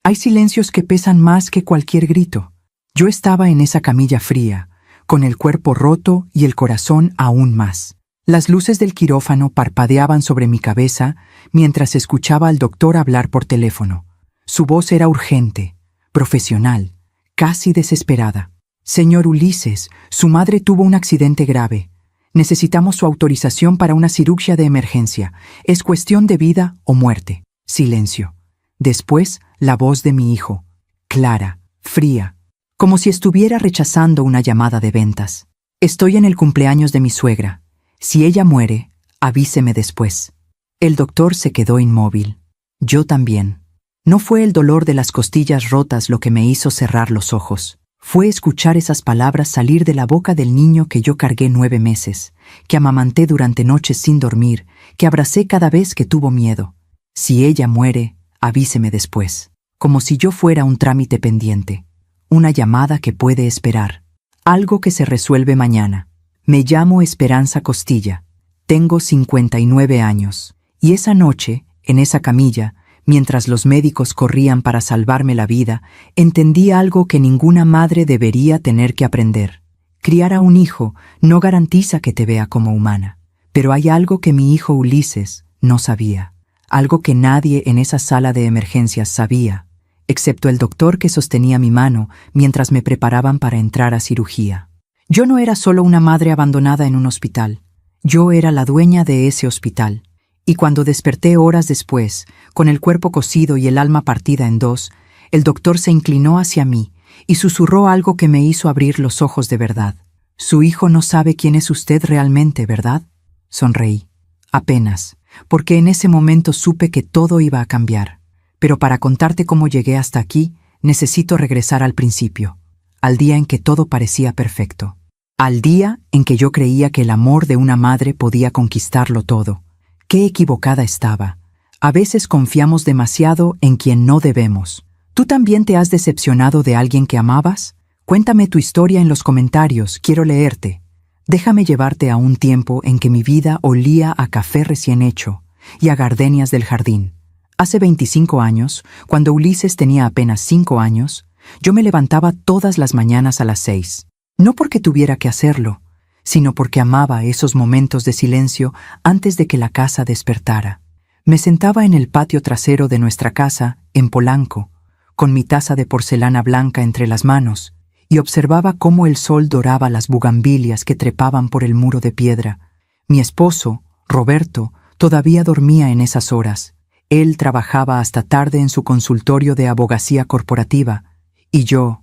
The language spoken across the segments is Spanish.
Hay silencios que pesan más que cualquier grito. Yo estaba en esa camilla fría, con el cuerpo roto y el corazón aún más. Las luces del quirófano parpadeaban sobre mi cabeza mientras escuchaba al doctor hablar por teléfono. Su voz era urgente, profesional, casi desesperada. Señor Ulises, su madre tuvo un accidente grave. Necesitamos su autorización para una cirugía de emergencia. Es cuestión de vida o muerte. Silencio. Después, la voz de mi hijo, clara, fría, como si estuviera rechazando una llamada de ventas. Estoy en el cumpleaños de mi suegra. Si ella muere, avíseme después. El doctor se quedó inmóvil. Yo también. No fue el dolor de las costillas rotas lo que me hizo cerrar los ojos. Fue escuchar esas palabras salir de la boca del niño que yo cargué 9 meses, que amamanté durante noches sin dormir, que abracé cada vez que tuvo miedo. Si ella muere, avíseme después. Como si yo fuera un trámite pendiente. Una llamada que puede esperar. Algo que se resuelve mañana. Me llamo Esperanza Costilla. Tengo 59 años. Y esa noche, en esa camilla, mientras los médicos corrían para salvarme la vida, entendí algo que ninguna madre debería tener que aprender. Criar a un hijo no garantiza que te vea como humana. Pero hay algo que mi hijo Ulises no sabía. Algo que nadie en esa sala de emergencias sabía, excepto el doctor que sostenía mi mano mientras me preparaban para entrar a cirugía. Yo no era solo una madre abandonada en un hospital. Yo era la dueña de ese hospital. Y cuando desperté horas después, con el cuerpo cosido y el alma partida en dos, el doctor se inclinó hacia mí y susurró algo que me hizo abrir los ojos de verdad. Su hijo no sabe quién es usted realmente, ¿verdad? Sonreí. Apenas, porque en ese momento supe que todo iba a cambiar. Pero para contarte cómo llegué hasta aquí, necesito regresar al principio, al día en que todo parecía perfecto. Al día en que yo creía que el amor de una madre podía conquistarlo todo. Qué equivocada estaba. A veces confiamos demasiado en quien no debemos. ¿Tú también te has decepcionado de alguien que amabas? Cuéntame tu historia en los comentarios, quiero leerte. Déjame llevarte a un tiempo en que mi vida olía a café recién hecho y a gardenias del jardín. Hace 25 años, cuando Ulises tenía apenas 5 años, yo me levantaba todas las mañanas a las 6. No porque tuviera que hacerlo, sino porque amaba esos momentos de silencio antes de que la casa despertara. Me sentaba en el patio trasero de nuestra casa, en Polanco, con mi taza de porcelana blanca entre las manos, y observaba cómo el sol doraba las bugambilias que trepaban por el muro de piedra. Mi esposo, Roberto, todavía dormía en esas horas. Él trabajaba hasta tarde en su consultorio de abogacía corporativa, y yo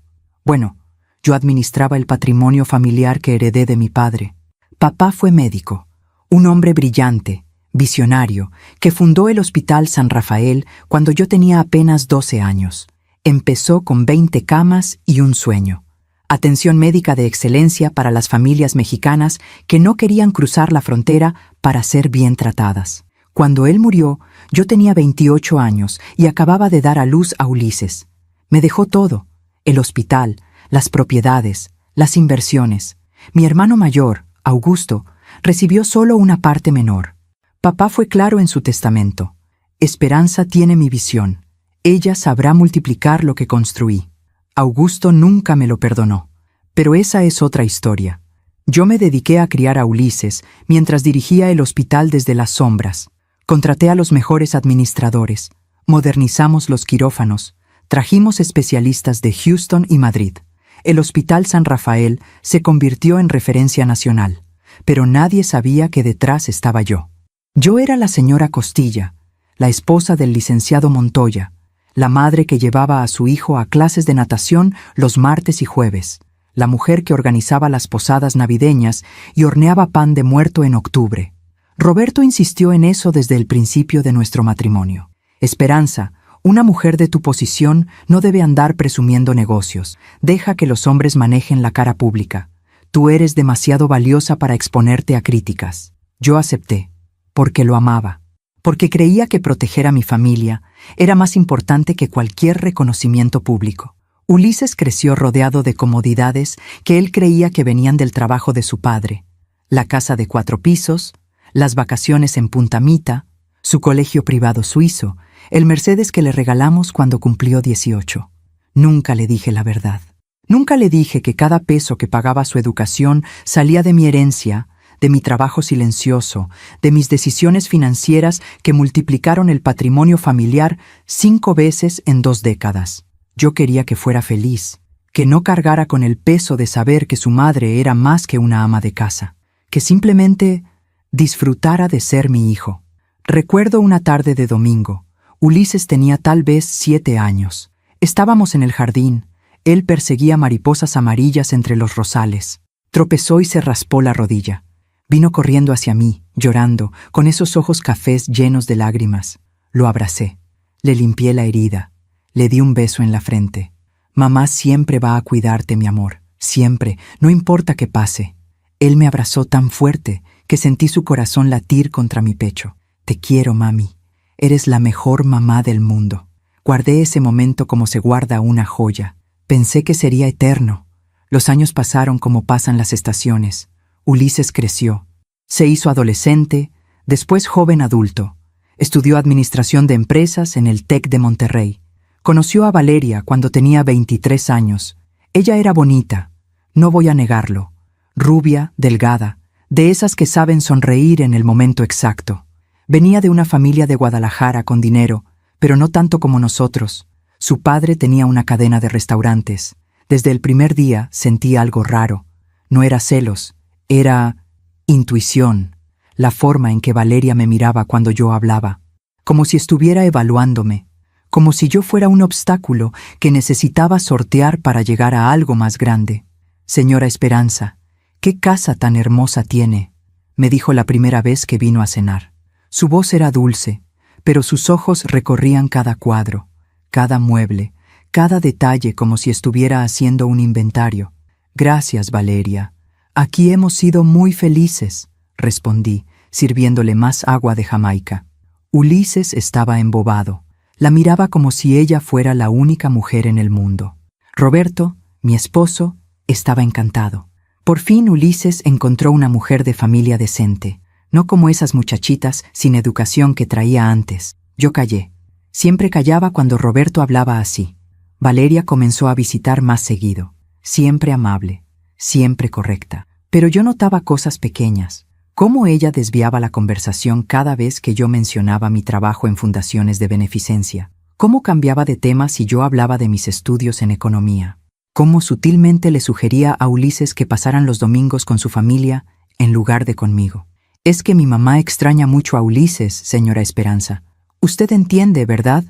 administraba el patrimonio familiar que heredé de mi padre. Papá fue médico, un hombre brillante, visionario, que fundó el Hospital San Rafael cuando yo tenía apenas 12 años. Empezó con 20 camas y un sueño. Atención médica de excelencia para las familias mexicanas que no querían cruzar la frontera para ser bien tratadas. Cuando él murió, yo tenía 28 años y acababa de dar a luz a Ulises. Me dejó todo, el hospital, las propiedades, las inversiones. Mi hermano mayor, Augusto, recibió solo una parte menor. Papá fue claro en su testamento. Esperanza tiene mi visión. Ella sabrá multiplicar lo que construí. Augusto nunca me lo perdonó. Pero esa es otra historia. Yo me dediqué a criar a Ulises mientras dirigía el hospital desde las sombras. Contraté a los mejores administradores. Modernizamos los quirófanos. Trajimos especialistas de Houston y Madrid. El Hospital San Rafael se convirtió en referencia nacional, pero nadie sabía que detrás estaba yo. Yo era la señora Costilla, la esposa del licenciado Montoya, la madre que llevaba a su hijo a clases de natación los martes y jueves, la mujer que organizaba las posadas navideñas y horneaba pan de muerto en octubre. Roberto insistió en eso desde el principio de nuestro matrimonio. Esperanza, una mujer de tu posición no debe andar presumiendo negocios. Deja que los hombres manejen la cara pública. Tú eres demasiado valiosa para exponerte a críticas. Yo acepté, porque lo amaba, porque creía que proteger a mi familia era más importante que cualquier reconocimiento público. Ulises creció rodeado de comodidades que él creía que venían del trabajo de su padre. La casa de 4 pisos, las vacaciones en Punta Mita, su colegio privado suizo, el Mercedes que le regalamos cuando cumplió 18. Nunca le dije la verdad. Nunca le dije que cada peso que pagaba su educación salía de mi herencia, de mi trabajo silencioso, de mis decisiones financieras que multiplicaron el patrimonio familiar 5 veces en 2 décadas. Yo quería que fuera feliz, que no cargara con el peso de saber que su madre era más que una ama de casa, que simplemente disfrutara de ser mi hijo. Recuerdo una tarde de domingo. Ulises tenía tal vez 7 años. Estábamos en el jardín. Él perseguía mariposas amarillas entre los rosales. Tropezó y se raspó la rodilla. Vino corriendo hacia mí, llorando, con esos ojos cafés llenos de lágrimas. Lo abracé. Le limpié la herida. Le di un beso en la frente. Mamá siempre va a cuidarte, mi amor. Siempre, no importa qué pase. Él me abrazó tan fuerte que sentí su corazón latir contra mi pecho. Te quiero, mami. Eres la mejor mamá del mundo. Guardé ese momento como se guarda una joya. Pensé que sería eterno. Los años pasaron como pasan las estaciones. Ulises creció. Se hizo adolescente, después joven adulto. Estudió administración de empresas en el TEC de Monterrey. Conoció a Valeria cuando tenía 23 años. Ella era bonita, no voy a negarlo. Rubia, delgada, de esas que saben sonreír en el momento exacto. Venía de una familia de Guadalajara con dinero, pero no tanto como nosotros. Su padre tenía una cadena de restaurantes. Desde el primer día sentí algo raro. No era celos, era intuición, la forma en que Valeria me miraba cuando yo hablaba, como si estuviera evaluándome, como si yo fuera un obstáculo que necesitaba sortear para llegar a algo más grande. Señora Esperanza, ¿qué casa tan hermosa tiene?, me dijo la primera vez que vino a cenar. Su voz era dulce, pero sus ojos recorrían cada cuadro, cada mueble, cada detalle como si estuviera haciendo un inventario. Gracias, Valeria. Aquí hemos sido muy felices, respondí, sirviéndole más agua de Jamaica. Ulises estaba embobado. La miraba como si ella fuera la única mujer en el mundo. Roberto, mi esposo, estaba encantado. Por fin Ulises encontró una mujer de familia decente, no como esas muchachitas sin educación que traía antes. Yo callé. Siempre callaba cuando Roberto hablaba así. Valeria comenzó a visitar más seguido. Siempre amable, siempre correcta. Pero yo notaba cosas pequeñas. Cómo ella desviaba la conversación cada vez que yo mencionaba mi trabajo en fundaciones de beneficencia. Cómo cambiaba de tema si yo hablaba de mis estudios en economía. Cómo sutilmente le sugería a Ulises que pasaran los domingos con su familia en lugar de conmigo. Es que mi mamá extraña mucho a Ulises, señora Esperanza. Usted entiende, ¿verdad?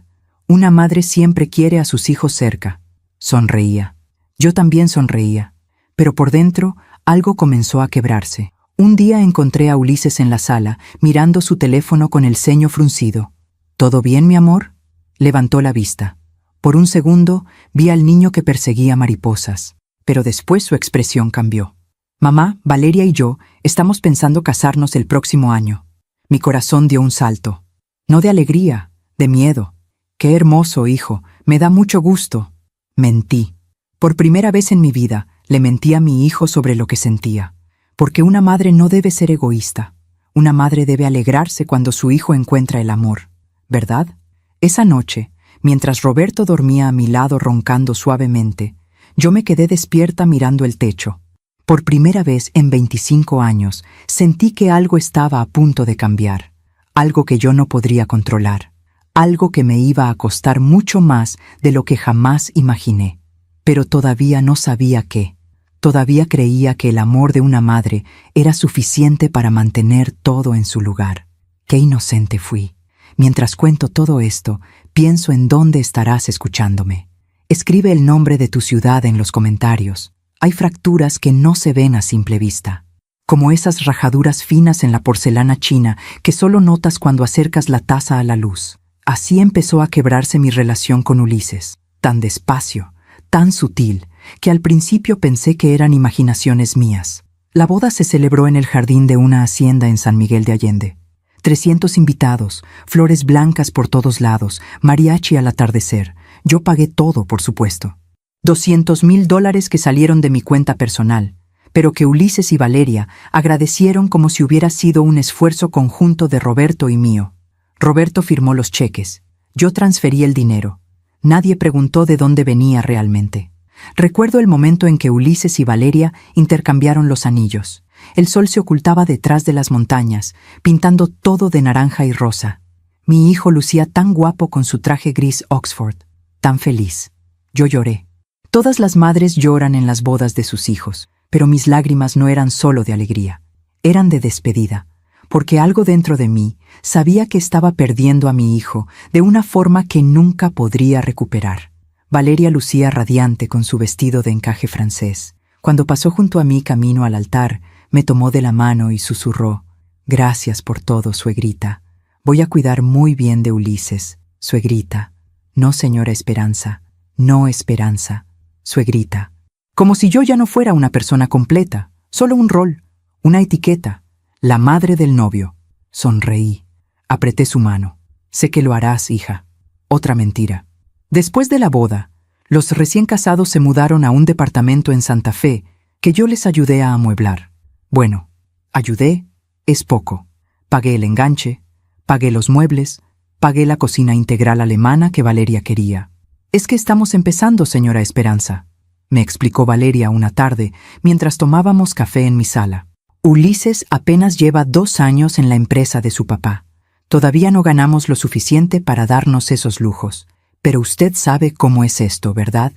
Una madre siempre quiere a sus hijos cerca. Sonreía. Yo también sonreía. Pero por dentro, algo comenzó a quebrarse. Un día encontré a Ulises en la sala, mirando su teléfono con el ceño fruncido. ¿Todo bien, mi amor? Levantó la vista. Por un segundo vi al niño que perseguía mariposas, pero después su expresión cambió. Mamá, Valeria y yo estamos pensando casarnos el próximo año. Mi corazón dio un salto. No de alegría, de miedo. Qué hermoso, hijo, me da mucho gusto. Mentí. Por primera vez en mi vida, le mentí a mi hijo sobre lo que sentía. Porque una madre no debe ser egoísta. Una madre debe alegrarse cuando su hijo encuentra el amor, ¿verdad? Esa noche, mientras Roberto dormía a mi lado roncando suavemente, yo me quedé despierta mirando el techo. Por primera vez en 25 años, sentí que algo estaba a punto de cambiar, algo que yo no podría controlar, algo que me iba a costar mucho más de lo que jamás imaginé. Pero todavía no sabía qué. Todavía creía que el amor de una madre era suficiente para mantener todo en su lugar. Qué inocente fui. Mientras cuento todo esto, pienso en dónde estarás escuchándome. Escribe el nombre de tu ciudad en los comentarios. Hay fracturas que no se ven a simple vista, como esas rajaduras finas en la porcelana china que solo notas cuando acercas la taza a la luz. Así empezó a quebrarse mi relación con Ulises, tan despacio, tan sutil, que al principio pensé que eran imaginaciones mías. La boda se celebró en el jardín de una hacienda en San Miguel de Allende. 300 invitados, flores blancas por todos lados, mariachi al atardecer. Yo pagué todo, por supuesto. $200,000 que salieron de mi cuenta personal, pero que Ulises y Valeria agradecieron como si hubiera sido un esfuerzo conjunto de Roberto y mío. Roberto firmó los cheques. Yo transferí el dinero. Nadie preguntó de dónde venía realmente. Recuerdo el momento en que Ulises y Valeria intercambiaron los anillos. El sol se ocultaba detrás de las montañas, pintando todo de naranja y rosa. Mi hijo lucía tan guapo con su traje gris Oxford, tan feliz. Yo lloré. Todas las madres lloran en las bodas de sus hijos, pero mis lágrimas no eran solo de alegría, eran de despedida, porque algo dentro de mí sabía que estaba perdiendo a mi hijo de una forma que nunca podría recuperar. Valeria lucía radiante con su vestido de encaje francés. Cuando pasó junto a mí camino al altar, me tomó de la mano y susurró: «Gracias por todo, suegrita. Voy a cuidar muy bien de Ulises, suegrita. No, señora Esperanza, no Esperanza, suegrita». Como si yo ya no fuera una persona completa, solo un rol, una etiqueta, la madre del novio. Sonreí. Apreté su mano. «Sé que lo harás, hija». Otra mentira. Después de la boda, los recién casados se mudaron a un departamento en Santa Fe que yo les ayudé a amueblar. Bueno, ayudé es poco. Pagué el enganche, pagué los muebles, pagué la cocina integral alemana que Valeria quería. «Es que estamos empezando, señora Esperanza», me explicó Valeria una tarde mientras tomábamos café en mi sala. «Ulises apenas lleva 2 años en la empresa de su papá. Todavía no ganamos lo suficiente para darnos esos lujos. Pero usted sabe cómo es esto, ¿verdad?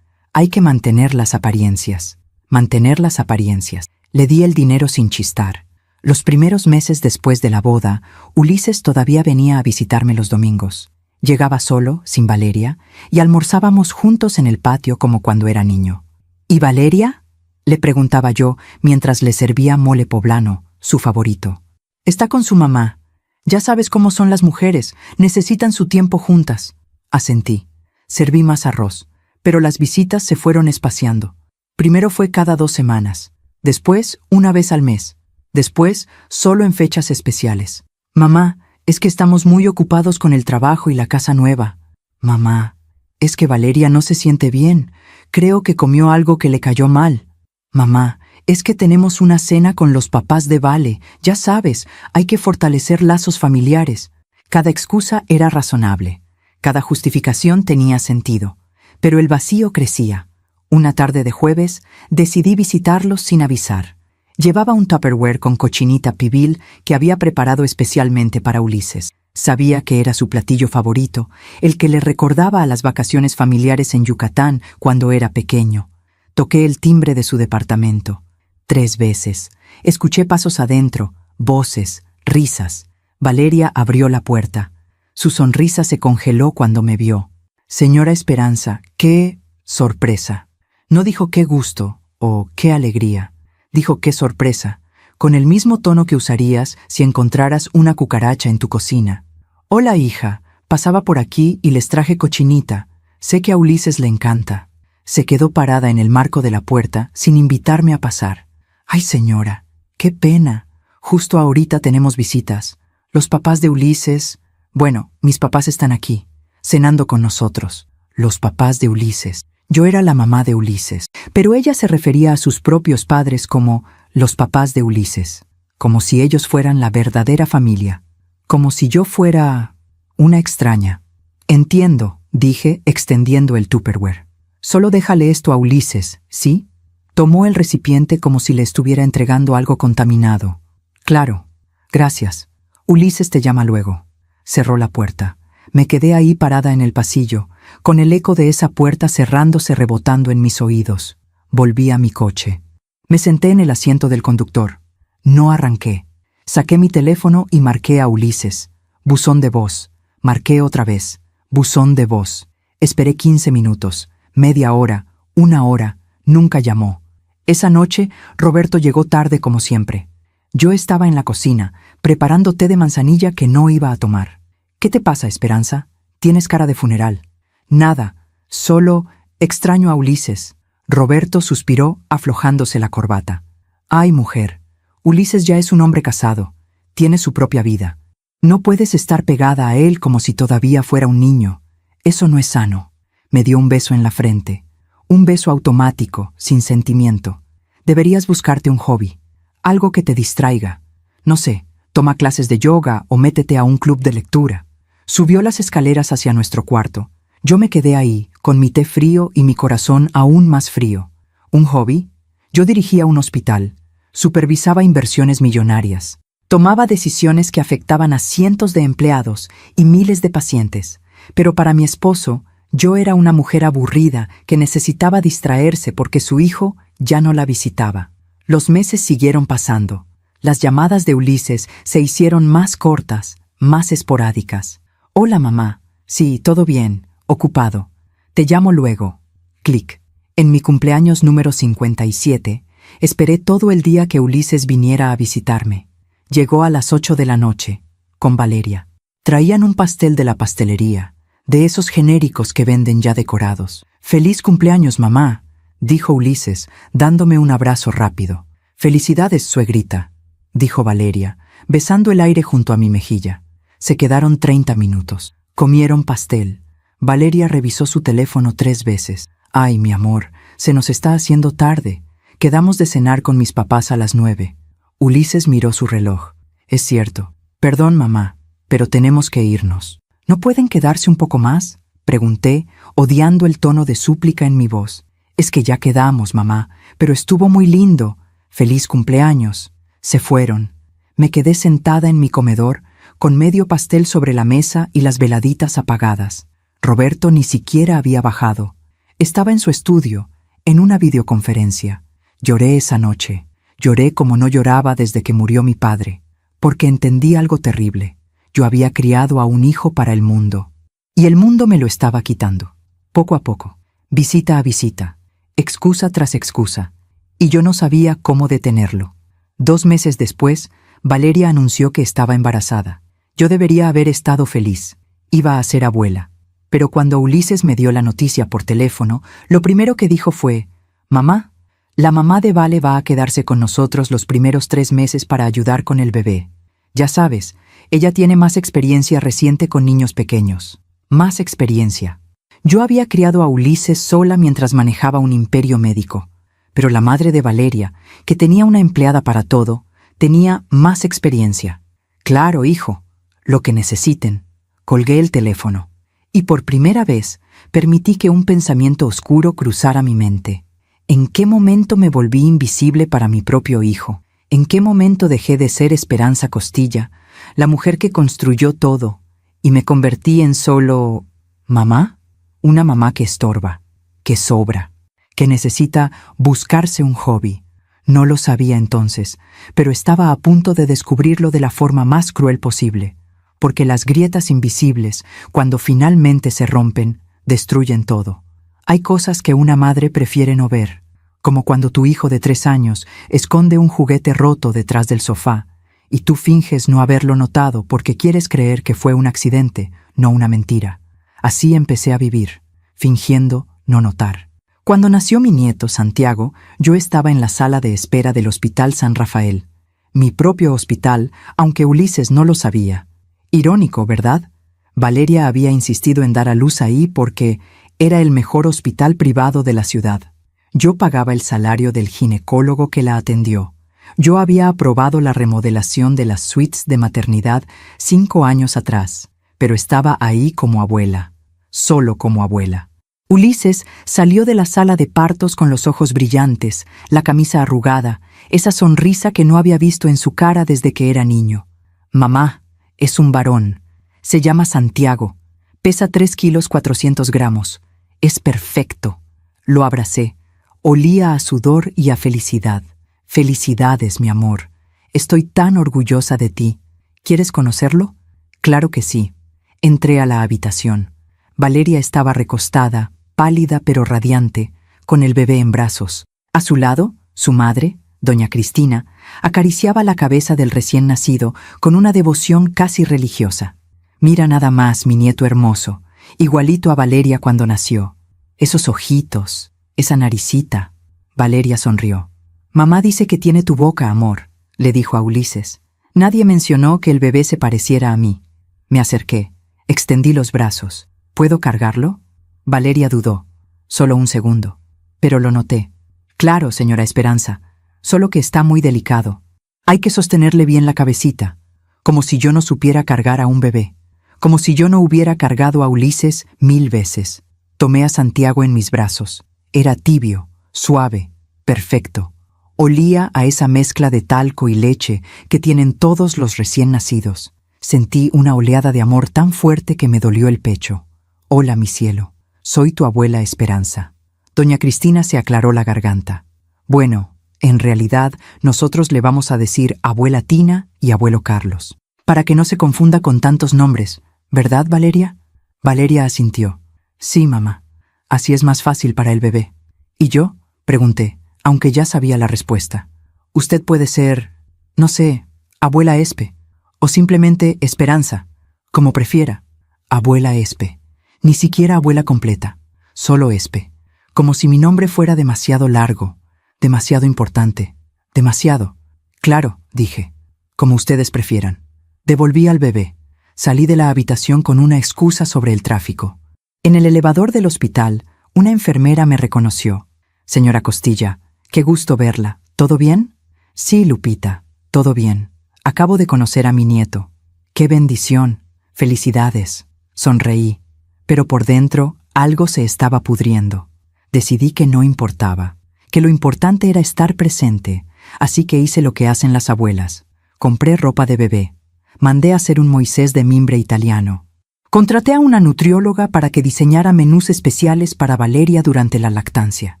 Hay que mantener las apariencias. Mantener las apariencias». Le di el dinero sin chistar. Los primeros meses después de la boda, Ulises todavía venía a visitarme los domingos. Llegaba solo, sin Valeria, y almorzábamos juntos en el patio como cuando era niño. «¿Y Valeria?», le preguntaba yo mientras le servía mole poblano, su favorito. «Está con su mamá. Ya sabes cómo son las mujeres, necesitan su tiempo juntas». Asentí. Serví más arroz, pero las visitas se fueron espaciando. Primero fue cada 2 semanas, después una vez al mes, después solo en fechas especiales. «Mamá, es que estamos muy ocupados con el trabajo y la casa nueva». «Mamá, es que Valeria no se siente bien. Creo que comió algo que le cayó mal». «Mamá, es que tenemos una cena con los papás de Vale. Ya sabes, hay que fortalecer lazos familiares». Cada excusa era razonable. Cada justificación tenía sentido. Pero el vacío crecía. Una tarde de jueves, decidí visitarlos sin avisar. Llevaba un Tupperware con cochinita pibil que había preparado especialmente para Ulises. Sabía que era su platillo favorito, el que le recordaba a las vacaciones familiares en Yucatán cuando era pequeño. Toqué el timbre de su departamento. 3 veces. Escuché pasos adentro, voces, risas. Valeria abrió la puerta. Su sonrisa se congeló cuando me vio. «Señora Esperanza, qué sorpresa». No dijo «qué gusto» o «qué alegría». Dijo «qué sorpresa», con el mismo tono que usarías si encontraras una cucaracha en tu cocina. «Hola, hija, pasaba por aquí y les traje cochinita. Sé que a Ulises le encanta». Se quedó parada en el marco de la puerta sin invitarme a pasar. «Ay, señora, qué pena. Justo ahorita tenemos visitas. Los papás de Ulises... Bueno, mis papás están aquí, cenando con nosotros». Los papás de Ulises. Yo era la mamá de Ulises, pero ella se refería a sus propios padres como los papás de Ulises, como si ellos fueran la verdadera familia, como si yo fuera una extraña. «Entiendo», dije, extendiendo el Tupperware. «Solo déjale esto a Ulises, ¿sí?» Tomó el recipiente como si le estuviera entregando algo contaminado. «Claro, gracias. Ulises te llama luego». Cerró la puerta. Me quedé ahí parada en el pasillo, con el eco de esa puerta cerrándose rebotando en mis oídos. Volví a mi coche. Me senté en el asiento del conductor. No arranqué. Saqué mi teléfono y marqué a Ulises. Buzón de voz. Marqué otra vez. Buzón de voz. Esperé 15 minutos, media hora, 1 hora. Nunca llamó. Esa noche, Roberto llegó tarde como siempre. Yo estaba en la cocina, preparando té de manzanilla que no iba a tomar. «¿Qué te pasa, Esperanza? Tienes cara de funeral». «Nada, solo extraño a Ulises». Roberto suspiró aflojándose la corbata. «Ay, mujer, Ulises ya es un hombre casado. Tiene su propia vida. No puedes estar pegada a él como si todavía fuera un niño. Eso no es sano». Me dio un beso en la frente. Un beso automático, sin sentimiento. «Deberías buscarte un hobby. Algo que te distraiga. No sé, toma clases de yoga o métete a un club de lectura. Subió las escaleras hacia nuestro cuarto. Yo me quedé ahí, con mi té frío y mi corazón aún más frío. ¿Un hobby? Yo dirigía un hospital. Supervisaba inversiones millonarias. Tomaba decisiones que afectaban a cientos de empleados y miles de pacientes. Pero para mi esposo, yo era una mujer aburrida que necesitaba distraerse porque su hijo ya no la visitaba. Los meses siguieron pasando. Las llamadas de Ulises se hicieron más cortas, más esporádicas. Hola, mamá. Sí, todo bien. Ocupado. Te llamo luego. Clic. En mi cumpleaños número 57, esperé todo el día que Ulises viniera a visitarme. Llegó a las 8 de la noche, con Valeria. Traían un pastel de la pastelería, de esos genéricos que venden ya decorados. «Feliz cumpleaños, mamá», dijo Ulises, dándome un abrazo rápido. «Felicidades, suegrita», dijo Valeria, besando el aire junto a mi mejilla. Se quedaron 30 minutos. Comieron pastel. Valeria revisó su teléfono 3 veces. «Ay, mi amor, se nos está haciendo tarde. Quedamos de cenar con mis papás a las 9». Ulises miró su reloj. «Es cierto. Perdón, mamá, pero tenemos que irnos». «¿No pueden quedarse un poco más?», pregunté, odiando el tono de súplica en mi voz. «Es que ya quedamos, mamá, pero estuvo muy lindo. Feliz cumpleaños». Se fueron. Me quedé sentada en mi comedor, con medio pastel sobre la mesa y las veladitas apagadas. Roberto ni siquiera había bajado. Estaba en su estudio, en una videoconferencia. Lloré esa noche. Lloré como no lloraba desde que murió mi padre, porque entendí algo terrible. Yo había criado a un hijo para el mundo, y el mundo me lo estaba quitando, poco a poco, visita a visita, excusa tras excusa, y yo no sabía cómo detenerlo. 2 meses después, Valeria anunció que estaba embarazada. Yo debería haber estado feliz. Iba a ser abuela. Pero cuando Ulises me dio la noticia por teléfono, lo primero que dijo fue: «Mamá, la mamá de Vale va a quedarse con nosotros los primeros 3 meses para ayudar con el bebé. Ya sabes, ella tiene más experiencia reciente con niños pequeños. Más experiencia». Yo había criado a Ulises sola mientras manejaba un imperio médico, pero la madre de Valeria, que tenía una empleada para todo, tenía más experiencia. «Claro, hijo, lo que necesiten». Colgué el teléfono, y por primera vez permití que un pensamiento oscuro cruzara mi mente. ¿En qué momento me volví invisible para mi propio hijo? ¿En qué momento dejé de ser Esperanza Costilla, la mujer que construyó todo, y me convertí en solo mamá? Una mamá que estorba, que sobra, que necesita buscarse un hobby. No lo sabía entonces, pero estaba a punto de descubrirlo de la forma más cruel posible, porque las grietas invisibles, cuando finalmente se rompen, destruyen todo. Hay cosas que una madre prefiere no ver, como cuando tu hijo de 3 años esconde un juguete roto detrás del sofá, y tú finges no haberlo notado porque quieres creer que fue un accidente, no una mentira. Así empecé a vivir, fingiendo no notar. Cuando nació mi nieto, Santiago, yo estaba en la sala de espera del Hospital San Rafael. Mi propio hospital, aunque Ulises no lo sabía. Irónico, ¿verdad? Valeria había insistido en dar a luz ahí porque era el mejor hospital privado de la ciudad. Yo pagaba el salario del ginecólogo que la atendió. Yo había aprobado la remodelación de las suites de maternidad 5 años atrás, pero estaba ahí como abuela, solo como abuela. Ulises salió de la sala de partos con los ojos brillantes, la camisa arrugada, esa sonrisa que no había visto en su cara desde que era niño. «Mamá, es un varón. Se llama Santiago. Pesa 3 kilos 400 gramos. Es perfecto». Lo abracé. Olía a sudor y a felicidad. «Felicidades, mi amor. Estoy tan orgullosa de ti. ¿Quieres conocerlo?» «Claro que sí». Entré a la habitación. Valeria estaba recostada, pálida pero radiante, con el bebé en brazos. A su lado, su madre, doña Cristina, acariciaba la cabeza del recién nacido con una devoción casi religiosa. «Mira nada más, mi nieto hermoso, igualito a Valeria cuando nació. Esos ojitos, esa naricita». Valeria sonrió. «Mamá dice que tiene tu boca, amor», le dijo a Ulises. Nadie mencionó que el bebé se pareciera a mí. Me acerqué, extendí los brazos. «¿Puedo cargarlo?» Valeria dudó. Solo un segundo. Pero lo noté. «Claro, señora Esperanza, solo que está muy delicado. Hay que sostenerle bien la cabecita, como si yo no supiera cargar a un bebé. como si yo no hubiera cargado a Ulises 1000 veces. Tomé a Santiago en mis brazos. Era tibio, suave, perfecto. Olía a esa mezcla de talco y leche que tienen todos los recién nacidos. Sentí una oleada de amor tan fuerte que me dolió el pecho. Hola, mi cielo. Soy tu abuela Esperanza. Doña Cristina se aclaró la garganta. Bueno, en realidad, nosotros le vamos a decir abuela Tina y abuelo Carlos, para que no se confunda con tantos nombres, ¿verdad, Valeria? Valeria asintió. Sí, mamá. Así es más fácil para el bebé. ¿Y yo? Pregunté, aunque ya sabía la respuesta. Usted puede ser, no sé, abuela Espe, o simplemente Esperanza, como prefiera. Abuela Espe. Ni siquiera abuela completa, solo Espe. Como si mi nombre fuera demasiado largo, demasiado importante, demasiado. Claro, dije, como ustedes prefieran. Devolví al bebé. Salí de la habitación con una excusa sobre el tráfico. En el elevador del hospital, una enfermera me reconoció. Señora Costilla, qué gusto verla. ¿Todo bien? Sí, Lupita, todo bien. Acabo de conocer a mi nieto. ¡Qué bendición! Felicidades. Sonreí. Pero por dentro, algo se estaba pudriendo. Decidí que no importaba, que lo importante era estar presente, así que hice lo que hacen las abuelas. Compré ropa de bebé. Mandé a hacer un Moisés de mimbre italiano. Contraté a una nutrióloga para que diseñara menús especiales para Valeria durante la lactancia.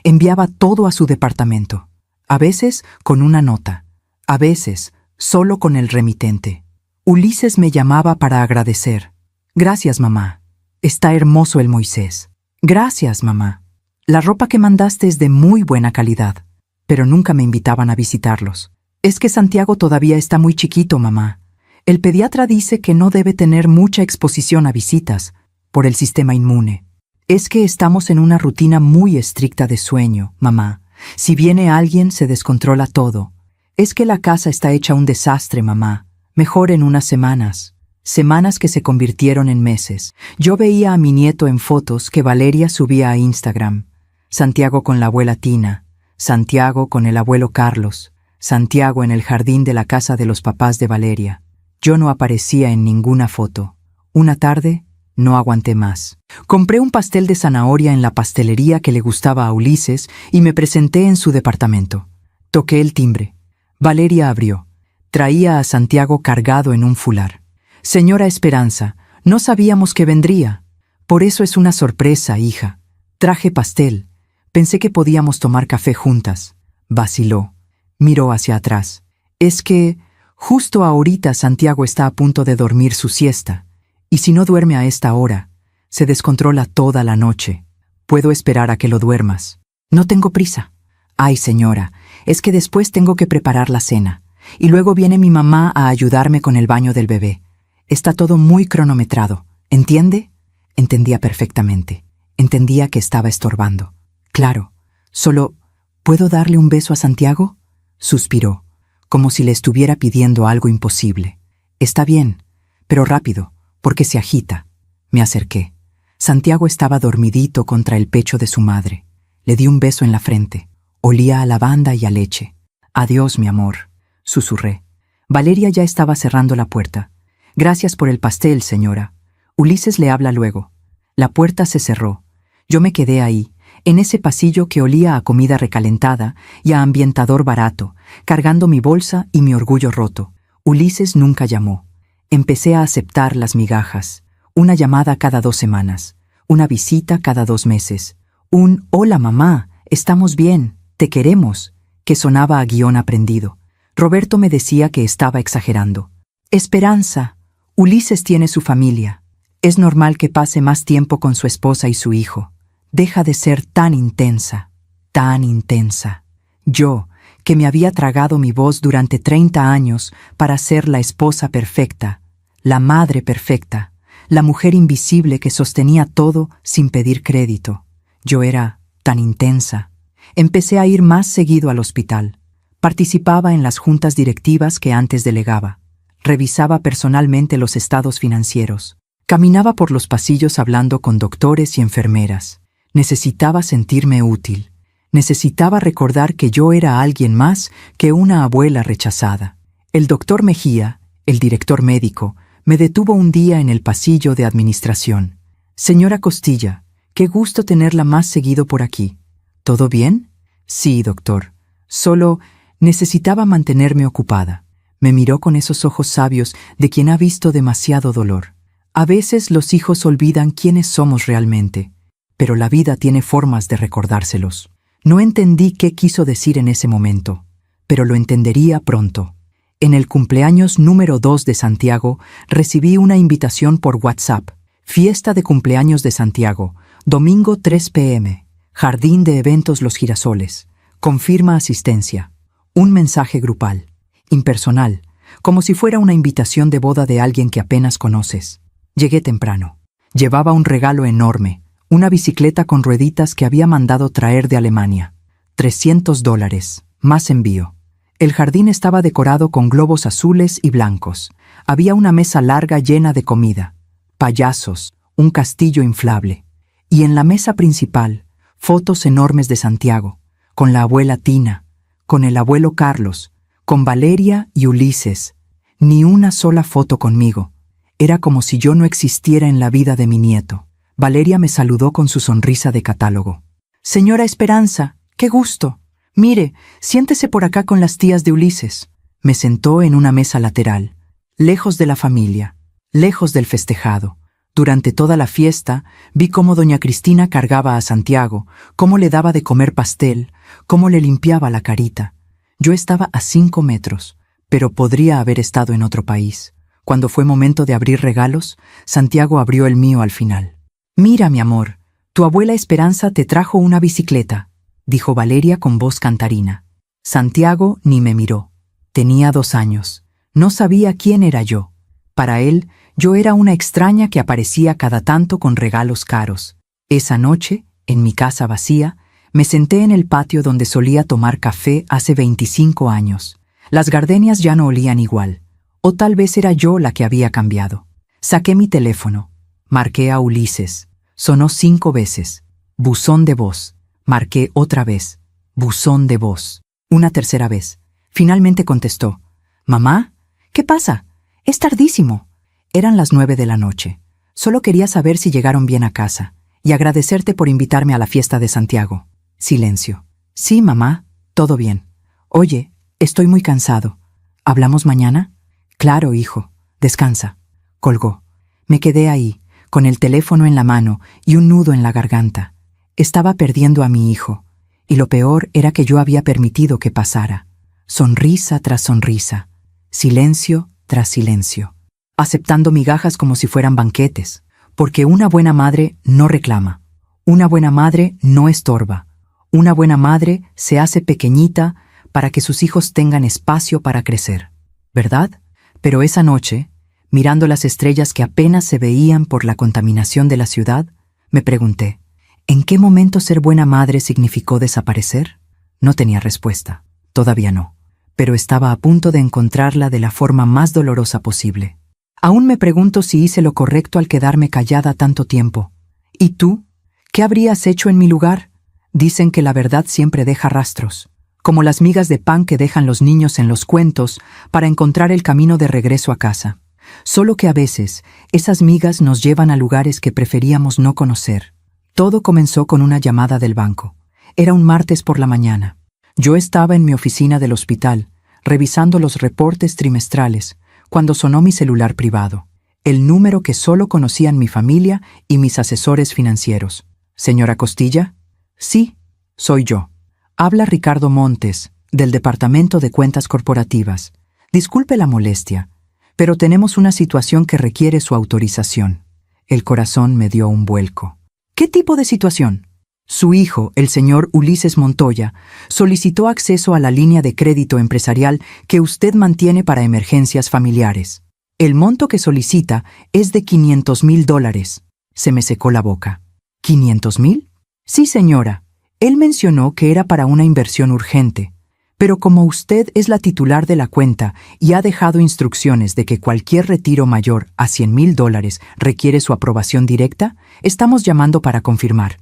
Enviaba todo a su departamento. A veces con una nota. A veces solo con el remitente. Ulises me llamaba para agradecer. Gracias, mamá. Está hermoso el Moisés. Gracias, mamá. La ropa que mandaste es de muy buena calidad. Pero nunca me invitaban a visitarlos. Es que Santiago todavía está muy chiquito, mamá. El pediatra dice que no debe tener mucha exposición a visitas por el sistema inmune. Es que estamos en una rutina muy estricta de sueño, mamá. Si viene alguien, se descontrola todo. Es que la casa está hecha un desastre, mamá. Mejor en unas semanas. Semanas que se convirtieron en meses. Yo veía a mi nieto en fotos que Valeria subía a Instagram. Santiago con la abuela Tina. Santiago con el abuelo Carlos. Santiago en el jardín de la casa de los papás de Valeria. Yo no aparecía en ninguna foto. Una tarde, no aguanté más. Compré un pastel de zanahoria en la pastelería que le gustaba a Ulises y me presenté en su departamento. Toqué el timbre. Valeria abrió. Traía a Santiago cargado en un fular. Señora Esperanza, no sabíamos que vendría. Por eso es una sorpresa, hija. Traje pastel. Pensé que podíamos tomar café juntas. Vaciló. Miró hacia atrás. Es que justo ahorita Santiago está a punto de dormir su siesta. Y si no duerme a esta hora, se descontrola toda la noche. Puedo esperar a que lo duermas. No tengo prisa. Ay, señora, es que después tengo que preparar la cena. Y luego viene mi mamá a ayudarme con el baño del bebé. Está todo muy cronometrado. ¿Entiende? Entendía perfectamente. Entendía que estaba estorbando. Claro. Solo, ¿puedo darle un beso a Santiago? Suspiró, como si le estuviera pidiendo algo imposible. Está bien, pero rápido, porque se agita. Me acerqué. Santiago estaba dormidito contra el pecho de su madre. Le di un beso en la frente. Olía a lavanda y a leche. Adiós, mi amor, susurré. Valeria ya estaba cerrando la puerta. Gracias por el pastel, señora. Ulises le habla luego. La puerta se cerró. Yo me quedé ahí, en ese pasillo que olía a comida recalentada y a ambientador barato, cargando mi bolsa y mi orgullo roto. Ulises nunca llamó. Empecé a aceptar las migajas. Una llamada cada 2 semanas. Una visita cada 2 meses. Un «Hola, mamá, estamos bien, te queremos», que sonaba a guión aprendido. Roberto me decía que estaba exagerando. Esperanza, Ulises tiene su familia. Es normal que pase más tiempo con su esposa y su hijo. Deja de ser tan intensa, tan intensa. Yo, que me había tragado mi voz durante 30 años para ser la esposa perfecta, la madre perfecta, la mujer invisible que sostenía todo sin pedir crédito. Yo era tan intensa. Empecé a ir más seguido al hospital. Participaba en las juntas directivas que antes delegaba. Revisaba personalmente los estados financieros. Caminaba por los pasillos hablando con doctores y enfermeras. Necesitaba sentirme útil. Necesitaba recordar que yo era alguien más que una abuela rechazada. El doctor Mejía, el director médico, Me detuvo un día en el pasillo de administración. Señora Costilla, qué gusto tenerla más seguido por aquí. ¿Todo bien? Sí, doctor. Solo necesitaba mantenerme ocupada. Me miró con esos ojos sabios de quien ha visto demasiado dolor. A veces los hijos olvidan quiénes somos realmente, pero la vida tiene formas de recordárselos. No entendí qué quiso decir en ese momento, pero lo entendería pronto. En el cumpleaños número 2 de Santiago, recibí una invitación por WhatsApp. Fiesta de cumpleaños de Santiago, domingo 3 p.m. Jardín de Eventos Los Girasoles. Confirma asistencia. Un mensaje grupal, impersonal, como si fuera una invitación de boda de alguien que apenas conoces. Llegué temprano. Llevaba un regalo enorme, una bicicleta con rueditas que había mandado traer de Alemania. $300, más envío. El jardín estaba decorado con globos azules y blancos. Había una mesa larga llena de comida, payasos, un castillo inflable. Y en la mesa principal, fotos enormes de Santiago, con la abuela Tina, con el abuelo Carlos, con Valeria y Ulises. Ni una sola foto conmigo. Era como si yo no existiera en la vida de mi nieto. Valeria me saludó con su sonrisa de catálogo. Señora Esperanza, qué gusto. Mire, siéntese por acá con las tías de Ulises. Me sentó en una mesa lateral, lejos de la familia, lejos del festejado. Durante toda la fiesta, vi cómo doña Cristina cargaba a Santiago, cómo le daba de comer pastel, cómo le limpiaba la carita. Yo estaba a 5 metros, pero podría haber estado en otro país. Cuando fue momento de abrir regalos, Santiago abrió el mío al final. «Mira, mi amor, tu abuela Esperanza te trajo una bicicleta», dijo Valeria con voz cantarina. Santiago ni me miró. Tenía 2 años. No sabía quién era yo. Para él, yo era una extraña que aparecía cada tanto con regalos caros. Esa noche, en mi casa vacía, me senté en el patio donde solía tomar café hace 25 años. Las gardenias ya no olían igual. O tal vez era yo la que había cambiado. Saqué mi teléfono. Marqué a Ulises. Sonó 5 veces. Buzón de voz. Marqué otra vez. Buzón de voz. Una tercera vez. Finalmente contestó. «Mamá, ¿qué pasa? Es tardísimo». Eran las 9 de la noche. Solo quería saber si llegaron bien a casa y agradecerte por invitarme a la fiesta de Santiago. Silencio. «Sí, mamá, todo bien. Oye, estoy muy cansado. ¿Hablamos mañana?» «Claro, hijo. Descansa». Colgó. Me quedé ahí, con el teléfono en la mano y un nudo en la garganta. Estaba perdiendo a mi hijo, y lo peor era que yo había permitido que pasara. Sonrisa tras sonrisa, silencio tras silencio, aceptando migajas como si fueran banquetes, porque una buena madre no reclama, una buena madre no estorba, una buena madre se hace pequeñita para que sus hijos tengan espacio para crecer, ¿verdad? Pero esa noche, mirando las estrellas que apenas se veían por la contaminación de la ciudad, me pregunté, ¿en qué momento ser buena madre significó desaparecer? No tenía respuesta, todavía no, pero estaba a punto de encontrarla de la forma más dolorosa posible. Aún me pregunto si hice lo correcto al quedarme callada tanto tiempo. ¿Y tú? ¿Qué habrías hecho en mi lugar? Dicen que la verdad siempre deja rastros, como las migas de pan que dejan los niños en los cuentos para encontrar el camino de regreso a casa. Solo que a veces esas migas nos llevan a lugares que preferíamos no conocer. Todo comenzó con una llamada del banco. Era un martes por la mañana. Yo estaba en mi oficina del hospital, revisando los reportes trimestrales, cuando sonó mi celular privado. El número que solo conocían mi familia y mis asesores financieros. «¿Señora Costilla?» «Sí, soy yo». Habla Ricardo Montes, del Departamento de Cuentas Corporativas. Disculpe la molestia, pero tenemos una situación que requiere su autorización. El corazón me dio un vuelco. ¿Qué tipo de situación? Su hijo, el señor Ulises Montoya, solicitó acceso a la línea de crédito empresarial que usted mantiene para emergencias familiares. El monto que solicita es de $500,000. Se me secó la boca. ¿500,000? Sí, señora. Él mencionó que era para una inversión urgente, pero como usted es la titular de la cuenta y ha dejado instrucciones de que cualquier retiro mayor a $100,000 requiere su aprobación directa, estamos llamando para confirmar.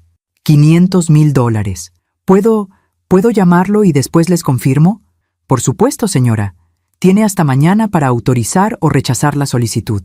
$500,000. ¿Puedo llamarlo y después les confirmo? Por supuesto, señora. Tiene hasta mañana para autorizar o rechazar la solicitud.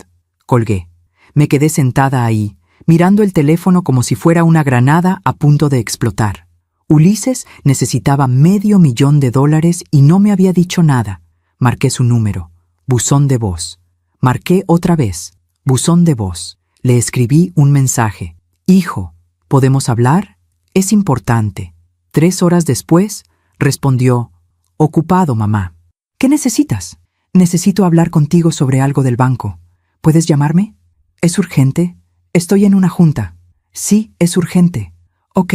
Colgué. Me quedé sentada ahí, mirando el teléfono como si fuera una granada a punto de explotar. Ulises necesitaba $500,000 y no me había dicho nada. Marqué su número. Buzón de voz. Marqué otra vez. Buzón de voz. Le escribí un mensaje. Hijo, ¿podemos hablar? Es importante. 3 horas después, respondió, ocupado, mamá. ¿Qué necesitas? Necesito hablar contigo sobre algo del banco. ¿Puedes llamarme? ¿Es urgente? Estoy en una junta. Sí, es urgente. Ok,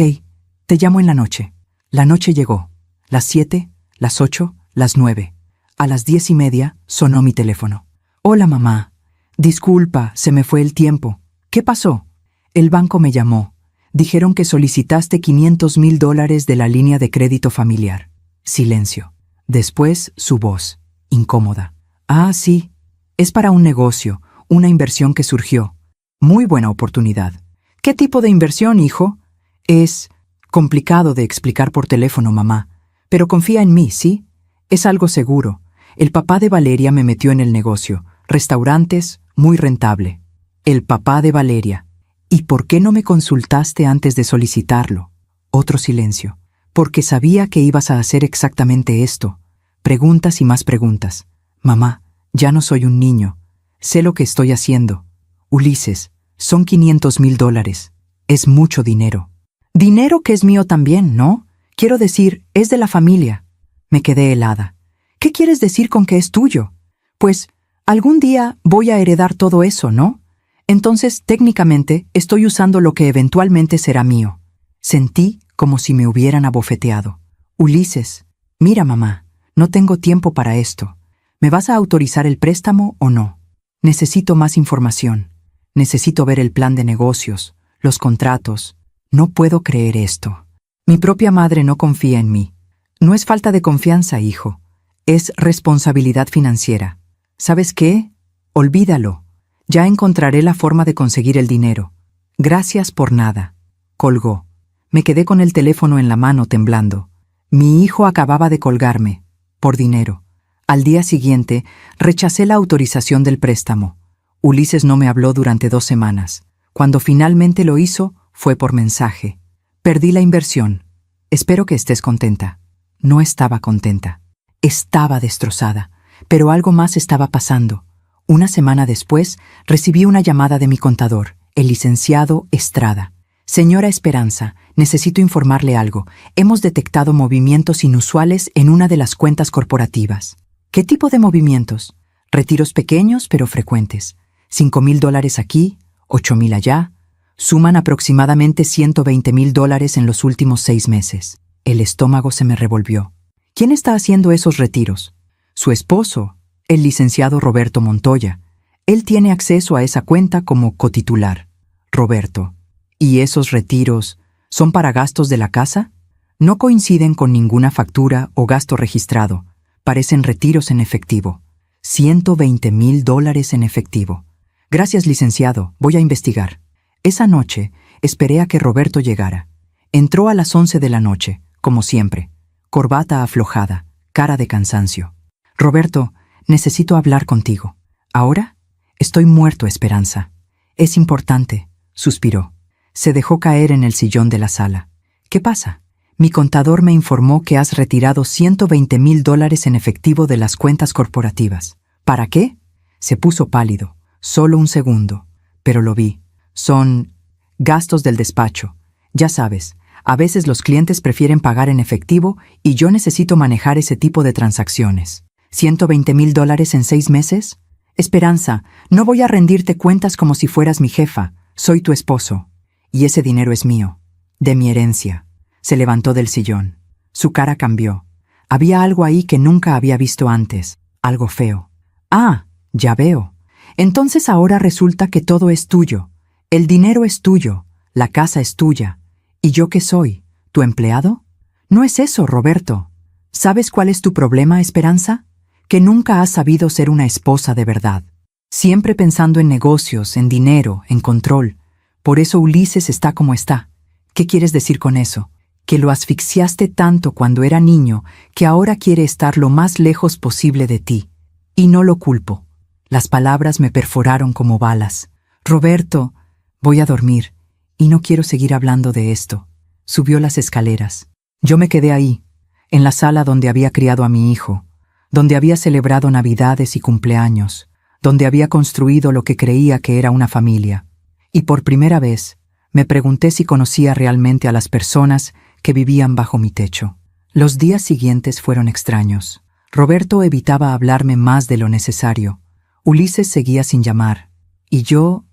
te llamo en la noche. La noche llegó. Las 7, las 8, las 9. A las 10:30 sonó mi teléfono. Hola, mamá. Disculpa, se me fue el tiempo. ¿Qué pasó? El banco me llamó. Dijeron que solicitaste $500,000 de la línea de crédito familiar. Silencio. Después, su voz, incómoda. Ah, sí. Es para un negocio, una inversión que surgió. Muy buena oportunidad. ¿Qué tipo de inversión, hijo? Es complicado de explicar por teléfono, mamá. Pero confía en mí, ¿sí? Es algo seguro. El papá de Valeria me metió en el negocio. Restaurantes, muy rentable. El papá de Valeria. ¿Y por qué no me consultaste antes de solicitarlo? Otro silencio. Porque sabía que ibas a hacer exactamente esto. Preguntas y más preguntas. Mamá, ya no soy un niño. Sé lo que estoy haciendo. Ulises, son $500,000. Es mucho dinero. Dinero que es mío también, ¿no? Quiero decir, es de la familia. Me quedé helada. ¿Qué quieres decir con que es tuyo? Pues, algún día voy a heredar todo eso, ¿no? Entonces, técnicamente, estoy usando lo que eventualmente será mío. Sentí como si me hubieran abofeteado. Ulises, mira, mamá, no tengo tiempo para esto. ¿Me vas a autorizar el préstamo o no? Necesito más información. Necesito ver el plan de negocios, los contratos. No puedo creer esto. Mi propia madre no confía en mí. No es falta de confianza, hijo. Es responsabilidad financiera. ¿Sabes qué? Olvídalo. Ya encontraré la forma de conseguir el dinero. Gracias por nada. Colgó. Me quedé con el teléfono en la mano temblando. Mi hijo acababa de colgarme. Por dinero. Al día siguiente, rechacé la autorización del préstamo. Ulises no me habló durante 2 semanas. Cuando finalmente lo hizo, fue por mensaje. Perdí la inversión. Espero que estés contenta. No estaba contenta. Estaba destrozada. Pero algo más estaba pasando. Una semana después, recibí una llamada de mi contador, el licenciado Estrada. Señora Esperanza, necesito informarle algo. Hemos detectado movimientos inusuales en una de las cuentas corporativas. ¿Qué tipo de movimientos? Retiros pequeños pero frecuentes. $5,000 aquí, $8,000 allá. Suman aproximadamente $120,000 en los últimos 6 meses. El estómago se me revolvió. ¿Quién está haciendo esos retiros? Su esposo, el licenciado Roberto Montoya. Él tiene acceso a esa cuenta como cotitular. Roberto. ¿Y esos retiros son para gastos de la casa? No coinciden con ninguna factura o gasto registrado. Parecen retiros en efectivo. $120,000 en efectivo. Gracias, licenciado. Voy a investigar. Esa noche esperé a que Roberto llegara. Entró a las 11 de la noche, como siempre. Corbata aflojada, cara de cansancio. Roberto, necesito hablar contigo. ¿Ahora? Estoy muerto, Esperanza. Es importante, suspiró. Se dejó caer en el sillón de la sala. ¿Qué pasa? Mi contador me informó que has retirado $120,000 en efectivo de las cuentas corporativas. ¿Para qué? Se puso pálido. Solo un segundo. Pero lo vi. Son gastos del despacho. Ya sabes, a veces los clientes prefieren pagar en efectivo y yo necesito manejar ese tipo de transacciones. ¿$120,000 en 6 meses? Esperanza, no voy a rendirte cuentas como si fueras mi jefa. Soy tu esposo. Y ese dinero es mío. De mi herencia. Se levantó del sillón. Su cara cambió. Había algo ahí que nunca había visto antes. Algo feo. Ah, ya veo. Entonces ahora resulta que todo es tuyo. El dinero es tuyo. La casa es tuya. ¿Y yo qué soy? ¿Tu empleado? No es eso, Roberto. ¿Sabes cuál es tu problema, Esperanza? Que nunca has sabido ser una esposa de verdad. Siempre pensando en negocios, en dinero, en control. Por eso Ulises está como está. ¿Qué quieres decir con eso? Que lo asfixiaste tanto cuando era niño que ahora quiere estar lo más lejos posible de ti. Y no lo culpo. Las palabras me perforaron como balas. Roberto, voy a dormir, y no quiero seguir hablando de esto. Subió las escaleras. Yo me quedé ahí, en la sala donde había criado a mi hijo, donde había celebrado Navidades y cumpleaños, donde había construido lo que creía que era una familia. Y por primera vez, me pregunté si conocía realmente a las personas que vivían bajo mi techo. Los días siguientes fueron extraños. Roberto evitaba hablarme más de lo necesario. Ulises seguía sin llamar. Y yo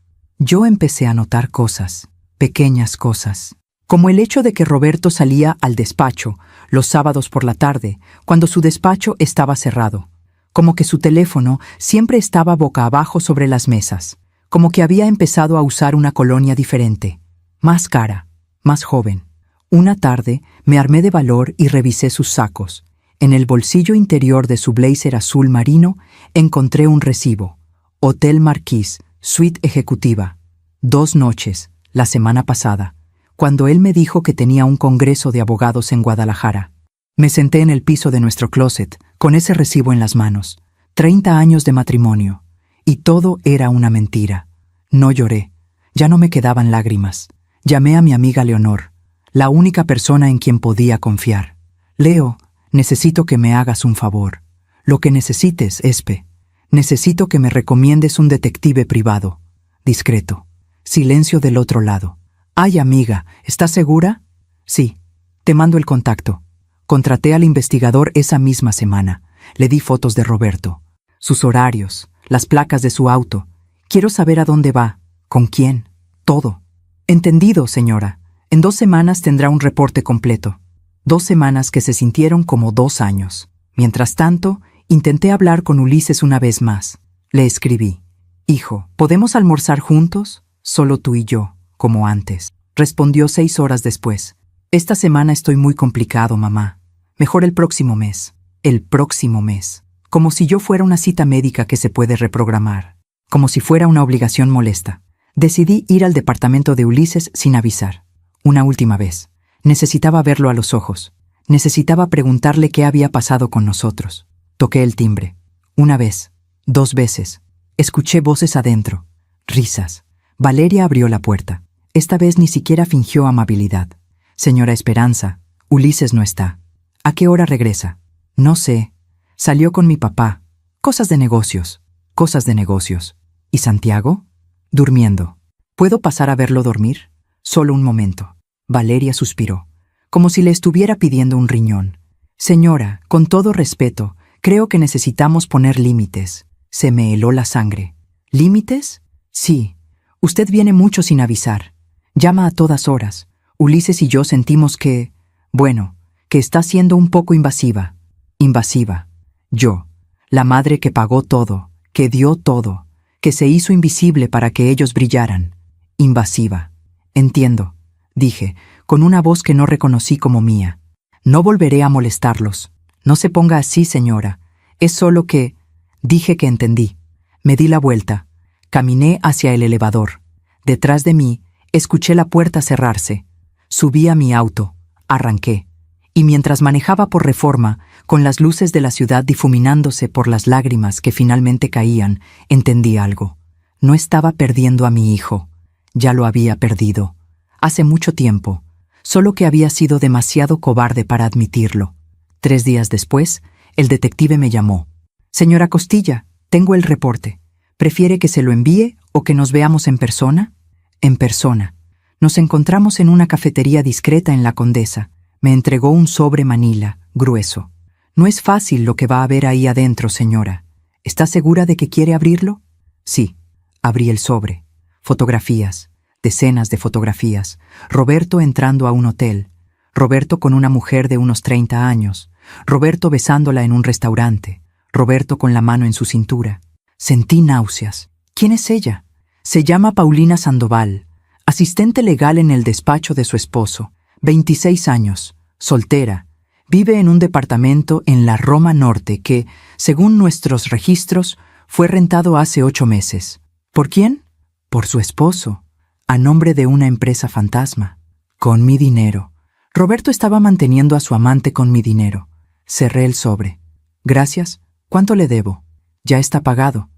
empecé a notar cosas, pequeñas cosas. Como el hecho de que Roberto salía al despacho los sábados por la tarde, cuando su despacho estaba cerrado. Como que su teléfono siempre estaba boca abajo sobre las mesas. Como que había empezado a usar una colonia diferente. Más cara, más joven. Una tarde me armé de valor y revisé sus sacos. En el bolsillo interior de su blazer azul marino encontré un recibo. Hotel Marquis, suite ejecutiva. 2 noches, la semana pasada, cuando él me dijo que tenía un congreso de abogados en Guadalajara. Me senté en el piso de nuestro closet, con ese recibo en las manos. 30 años de matrimonio. Y todo era una mentira. No lloré. Ya no me quedaban lágrimas. Llamé a mi amiga Leonor, la única persona en quien podía confiar. Leo, necesito que me hagas un favor. Lo que necesites, Espe. Necesito que me recomiendes un detective privado. Discreto. Silencio del otro lado. Ay, amiga, ¿estás segura? Sí. Te mando el contacto. Contraté al investigador esa misma semana. Le di fotos de Roberto. Sus horarios, las placas de su auto. Quiero saber a dónde va, con quién, todo. Entendido, señora. En 2 semanas tendrá un reporte completo. 2 semanas que se sintieron como 2 años. Mientras tanto, intenté hablar con Ulises una vez más. Le escribí. Hijo, ¿podemos almorzar juntos? Solo tú y yo, como antes. Respondió 6 horas después. Esta semana estoy muy complicado, mamá. Mejor el próximo mes. El próximo mes. Como si yo fuera una cita médica que se puede reprogramar. Como si fuera una obligación molesta. Decidí ir al departamento de Ulises sin avisar. Una última vez. Necesitaba verlo a los ojos. Necesitaba preguntarle qué había pasado con nosotros. Toqué el timbre. 1 vez. 2 veces. Escuché voces adentro. Risas. Valeria abrió la puerta. Esta vez ni siquiera fingió amabilidad. Señora Esperanza, Ulises no está. ¿A qué hora regresa? No sé. Salió con mi papá. Cosas de negocios. Cosas de negocios. ¿Y Santiago? Durmiendo. ¿Puedo pasar a verlo dormir? Solo un momento. Valeria suspiró, como si le estuviera pidiendo un riñón. Señora, con todo respeto, creo que necesitamos poner límites. Se me heló la sangre. ¿Límites? Sí. Usted viene mucho sin avisar. Llama a todas horas. Ulises y yo sentimos que... bueno, que está siendo un poco invasiva. Invasiva. Yo, la madre que pagó todo, que dio todo, que se hizo invisible para que ellos brillaran. Invasiva. Entiendo, dije, con una voz que no reconocí como mía. No volveré a molestarlos. No se ponga así, señora. Es solo que... Dije que entendí. Me di la vuelta. Caminé hacia el elevador. Detrás de mí, escuché la puerta cerrarse. Subí a mi auto. Arranqué. Y mientras manejaba por Reforma, con las luces de la ciudad difuminándose por las lágrimas que finalmente caían, entendí algo. No estaba perdiendo a mi hijo. Ya lo había perdido. Hace mucho tiempo. Solo que había sido demasiado cobarde para admitirlo. 3 días después, el detective me llamó. Señora Costilla, tengo el reporte. ¿Prefiere que se lo envíe o que nos veamos en persona? En persona. Nos encontramos en una cafetería discreta en La Condesa. Me entregó un sobre manila, grueso. No es fácil lo que va a haber ahí adentro, señora. ¿Está segura de que quiere abrirlo? Sí. Abrí el sobre. Fotografías. Decenas de fotografías. Roberto entrando a un hotel. Roberto con una mujer de unos 30 años. Roberto besándola en un restaurante. Roberto con la mano en su cintura. Sentí náuseas. ¿Quién es ella? Se llama Paulina Sandoval, asistente legal en el despacho de su esposo. 26 años, soltera. Vive en un departamento en la Roma Norte que, según nuestros registros, fue rentado hace 8 meses. ¿Por quién? Por su esposo, a nombre de una empresa fantasma. Con mi dinero. Roberto estaba manteniendo a su amante con mi dinero. Cerré el sobre. Gracias. ¿Cuánto le debo? Ya está pagado.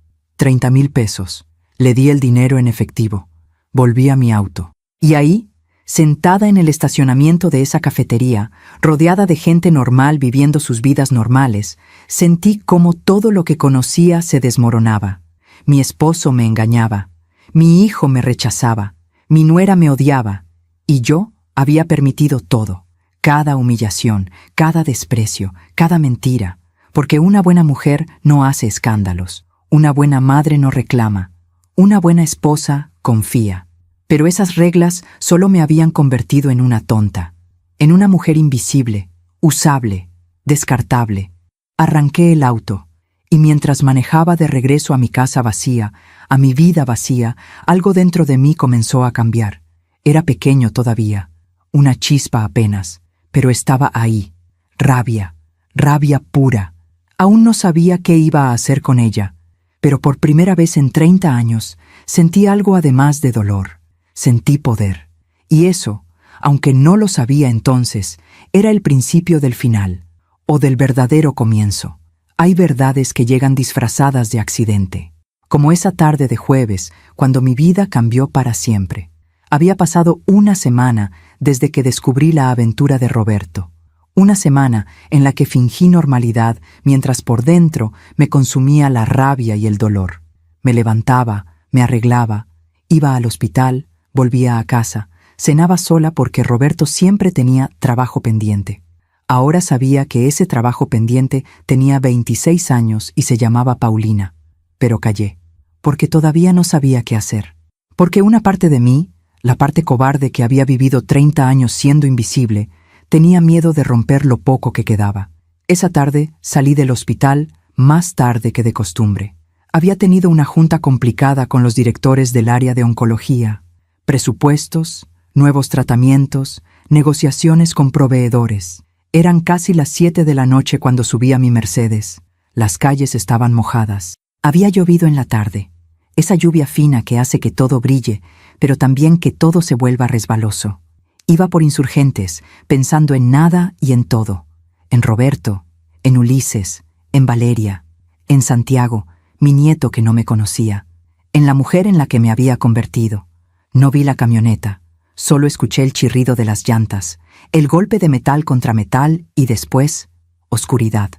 30,000 pesos. Le di el dinero en efectivo. Volví a mi auto. Y ahí, sentada en el estacionamiento de esa cafetería, rodeada de gente normal viviendo sus vidas normales, sentí cómo todo lo que conocía se desmoronaba. Mi esposo me engañaba. Mi hijo me rechazaba. Mi nuera me odiaba. Y yo había permitido todo. Cada humillación, cada desprecio, cada mentira. Porque una buena mujer no hace escándalos. Una buena madre no reclama. Una buena esposa confía. Pero esas reglas solo me habían convertido en una tonta. En una mujer invisible, usable, descartable. Arranqué el auto. Y mientras manejaba de regreso a mi casa vacía, a mi vida vacía, algo dentro de mí comenzó a cambiar. Era pequeño todavía, una chispa apenas, pero estaba ahí. Rabia, rabia pura. Aún no sabía qué iba a hacer con ella, pero por primera vez en 30 años sentí algo además de dolor. Sentí poder. Y eso, aunque no lo sabía entonces, era el principio del final, o del verdadero comienzo. Hay verdades que llegan disfrazadas de accidente. Como esa tarde de jueves, cuando mi vida cambió para siempre. Había pasado una semana desde que descubrí la aventura de Roberto. Una semana en la que fingí normalidad mientras por dentro me consumía la rabia y el dolor. Me levantaba, me arreglaba, iba al hospital, volvía a casa, cenaba sola porque Roberto siempre tenía trabajo pendiente. Ahora sabía que ese trabajo pendiente tenía 26 años y se llamaba Paulina. Pero callé, porque todavía no sabía qué hacer. Porque una parte de mí, la parte cobarde que había vivido 30 años siendo invisible, tenía miedo de romper lo poco que quedaba. Esa tarde salí del hospital más tarde que de costumbre. Había tenido una junta complicada con los directores del área de oncología. Presupuestos, nuevos tratamientos, negociaciones con proveedores. Eran casi las 7 de la noche cuando subí a mi Mercedes. Las calles estaban mojadas. Había llovido en la tarde. Esa lluvia fina que hace que todo brille, pero también que todo se vuelva resbaloso. Iba por Insurgentes, pensando en nada y en todo. En Roberto, en Ulises, en Valeria, en Santiago, mi nieto que no me conocía, en la mujer en la que me había convertido. No vi la camioneta, solo escuché el chirrido de las llantas, el golpe de metal contra metal y después, oscuridad.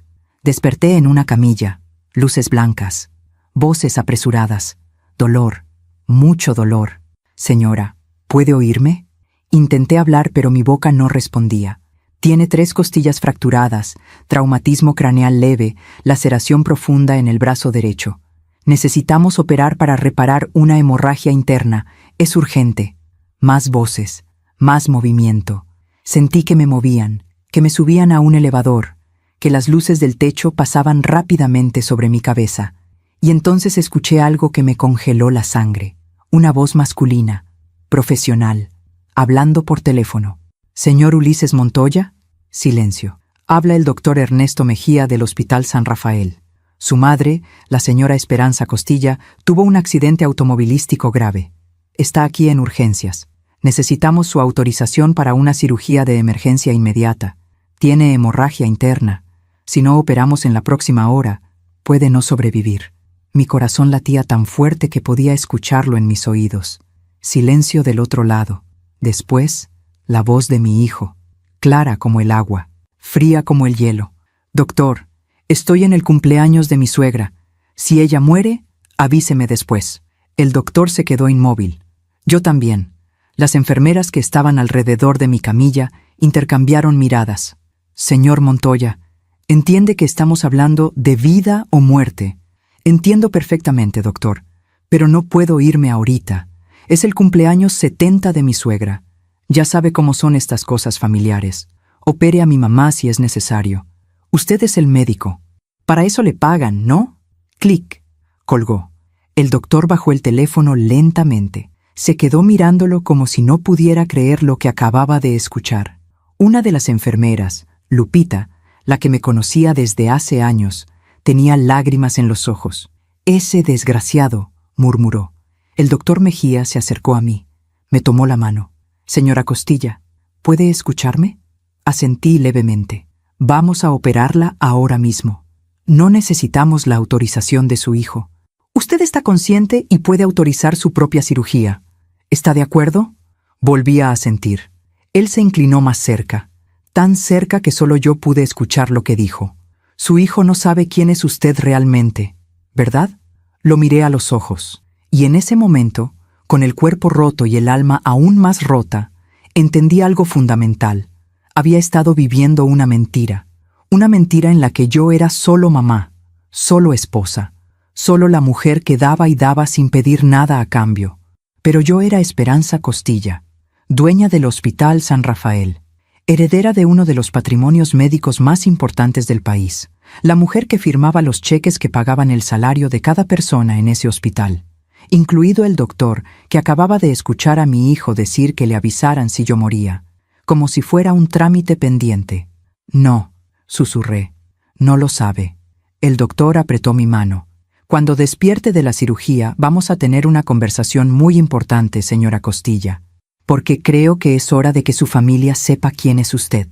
Desperté en una camilla, luces blancas, voces apresuradas, dolor, mucho dolor. Señora, ¿puede oírme? Intenté hablar, pero mi boca no respondía. Tiene 3 costillas fracturadas, traumatismo craneal leve, laceración profunda en el brazo derecho. Necesitamos operar para reparar una hemorragia interna. Es urgente. Más voces, más movimiento. Sentí que me movían, que me subían a un elevador, que las luces del techo pasaban rápidamente sobre mi cabeza. Y entonces escuché algo que me congeló la sangre. Una voz masculina, profesional, hablando por teléfono. «¿Señor Ulises Montoya?» Silencio. Habla el doctor Ernesto Mejía del Hospital San Rafael. Su madre, la señora Esperanza Costilla, tuvo un accidente automovilístico grave. Está aquí en urgencias. Necesitamos su autorización para una cirugía de emergencia inmediata. Tiene hemorragia interna. Si no operamos en la próxima hora, puede no sobrevivir. Mi corazón latía tan fuerte que podía escucharlo en mis oídos. Silencio del otro lado. Después, la voz de mi hijo, clara como el agua, fría como el hielo. «Doctor, estoy en el cumpleaños de mi suegra. Si ella muere, avíseme después». El doctor se quedó inmóvil. Yo también. Las enfermeras que estaban alrededor de mi camilla intercambiaron miradas. «Señor Montoya, entiende que estamos hablando de vida o muerte». «Entiendo perfectamente, doctor, pero no puedo irme ahorita. Es el cumpleaños 70 de mi suegra. Ya sabe cómo son estas cosas familiares. Opere a mi mamá si es necesario. Usted es el médico. Para eso le pagan, ¿no?» Clic. Colgó. El doctor bajó el teléfono lentamente. Se quedó mirándolo como si no pudiera creer lo que acababa de escuchar. Una de las enfermeras, Lupita, la que me conocía desde hace años, tenía lágrimas en los ojos. «Ese desgraciado», murmuró. El doctor Mejía se acercó a mí. Me tomó la mano. «Señora Costilla, ¿puede escucharme?» Asentí levemente. «Vamos a operarla ahora mismo. No necesitamos la autorización de su hijo. Usted está consciente y puede autorizar su propia cirugía. ¿Está de acuerdo? Volví a asentir. Él se inclinó más cerca, tan cerca que solo yo pude escuchar lo que dijo. Su hijo no sabe quién es usted realmente, ¿verdad? Lo miré a los ojos, y en ese momento, con el cuerpo roto y el alma aún más rota, entendí algo fundamental. Había estado viviendo una mentira en la que yo era solo mamá, solo esposa, solo la mujer que daba y daba sin pedir nada a cambio. Pero yo era Esperanza Costilla, dueña del Hospital San Rafael, heredera de uno de los patrimonios médicos más importantes del país, la mujer que firmaba los cheques que pagaban el salario de cada persona en ese hospital, incluido el doctor que acababa de escuchar a mi hijo decir que le avisaran si yo moría, como si fuera un trámite pendiente. No, susurré, no lo sabe. El doctor apretó mi mano. Cuando despierte de la cirugía vamos a tener una conversación muy importante, señora Costilla, porque creo que es hora de que su familia sepa quién es usted.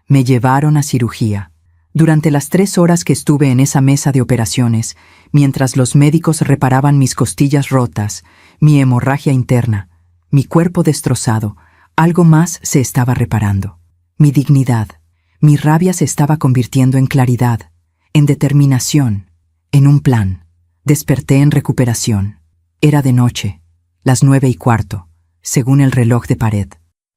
Me llevaron a cirugía. Durante las 3 horas que estuve en esa mesa de operaciones, mientras los médicos reparaban mis costillas rotas, mi hemorragia interna, mi cuerpo destrozado, algo más se estaba reparando. Mi dignidad, mi rabia se estaba convirtiendo en claridad, en determinación, en un plan. Desperté en recuperación. Era de noche, las 9:15, según el reloj de pared.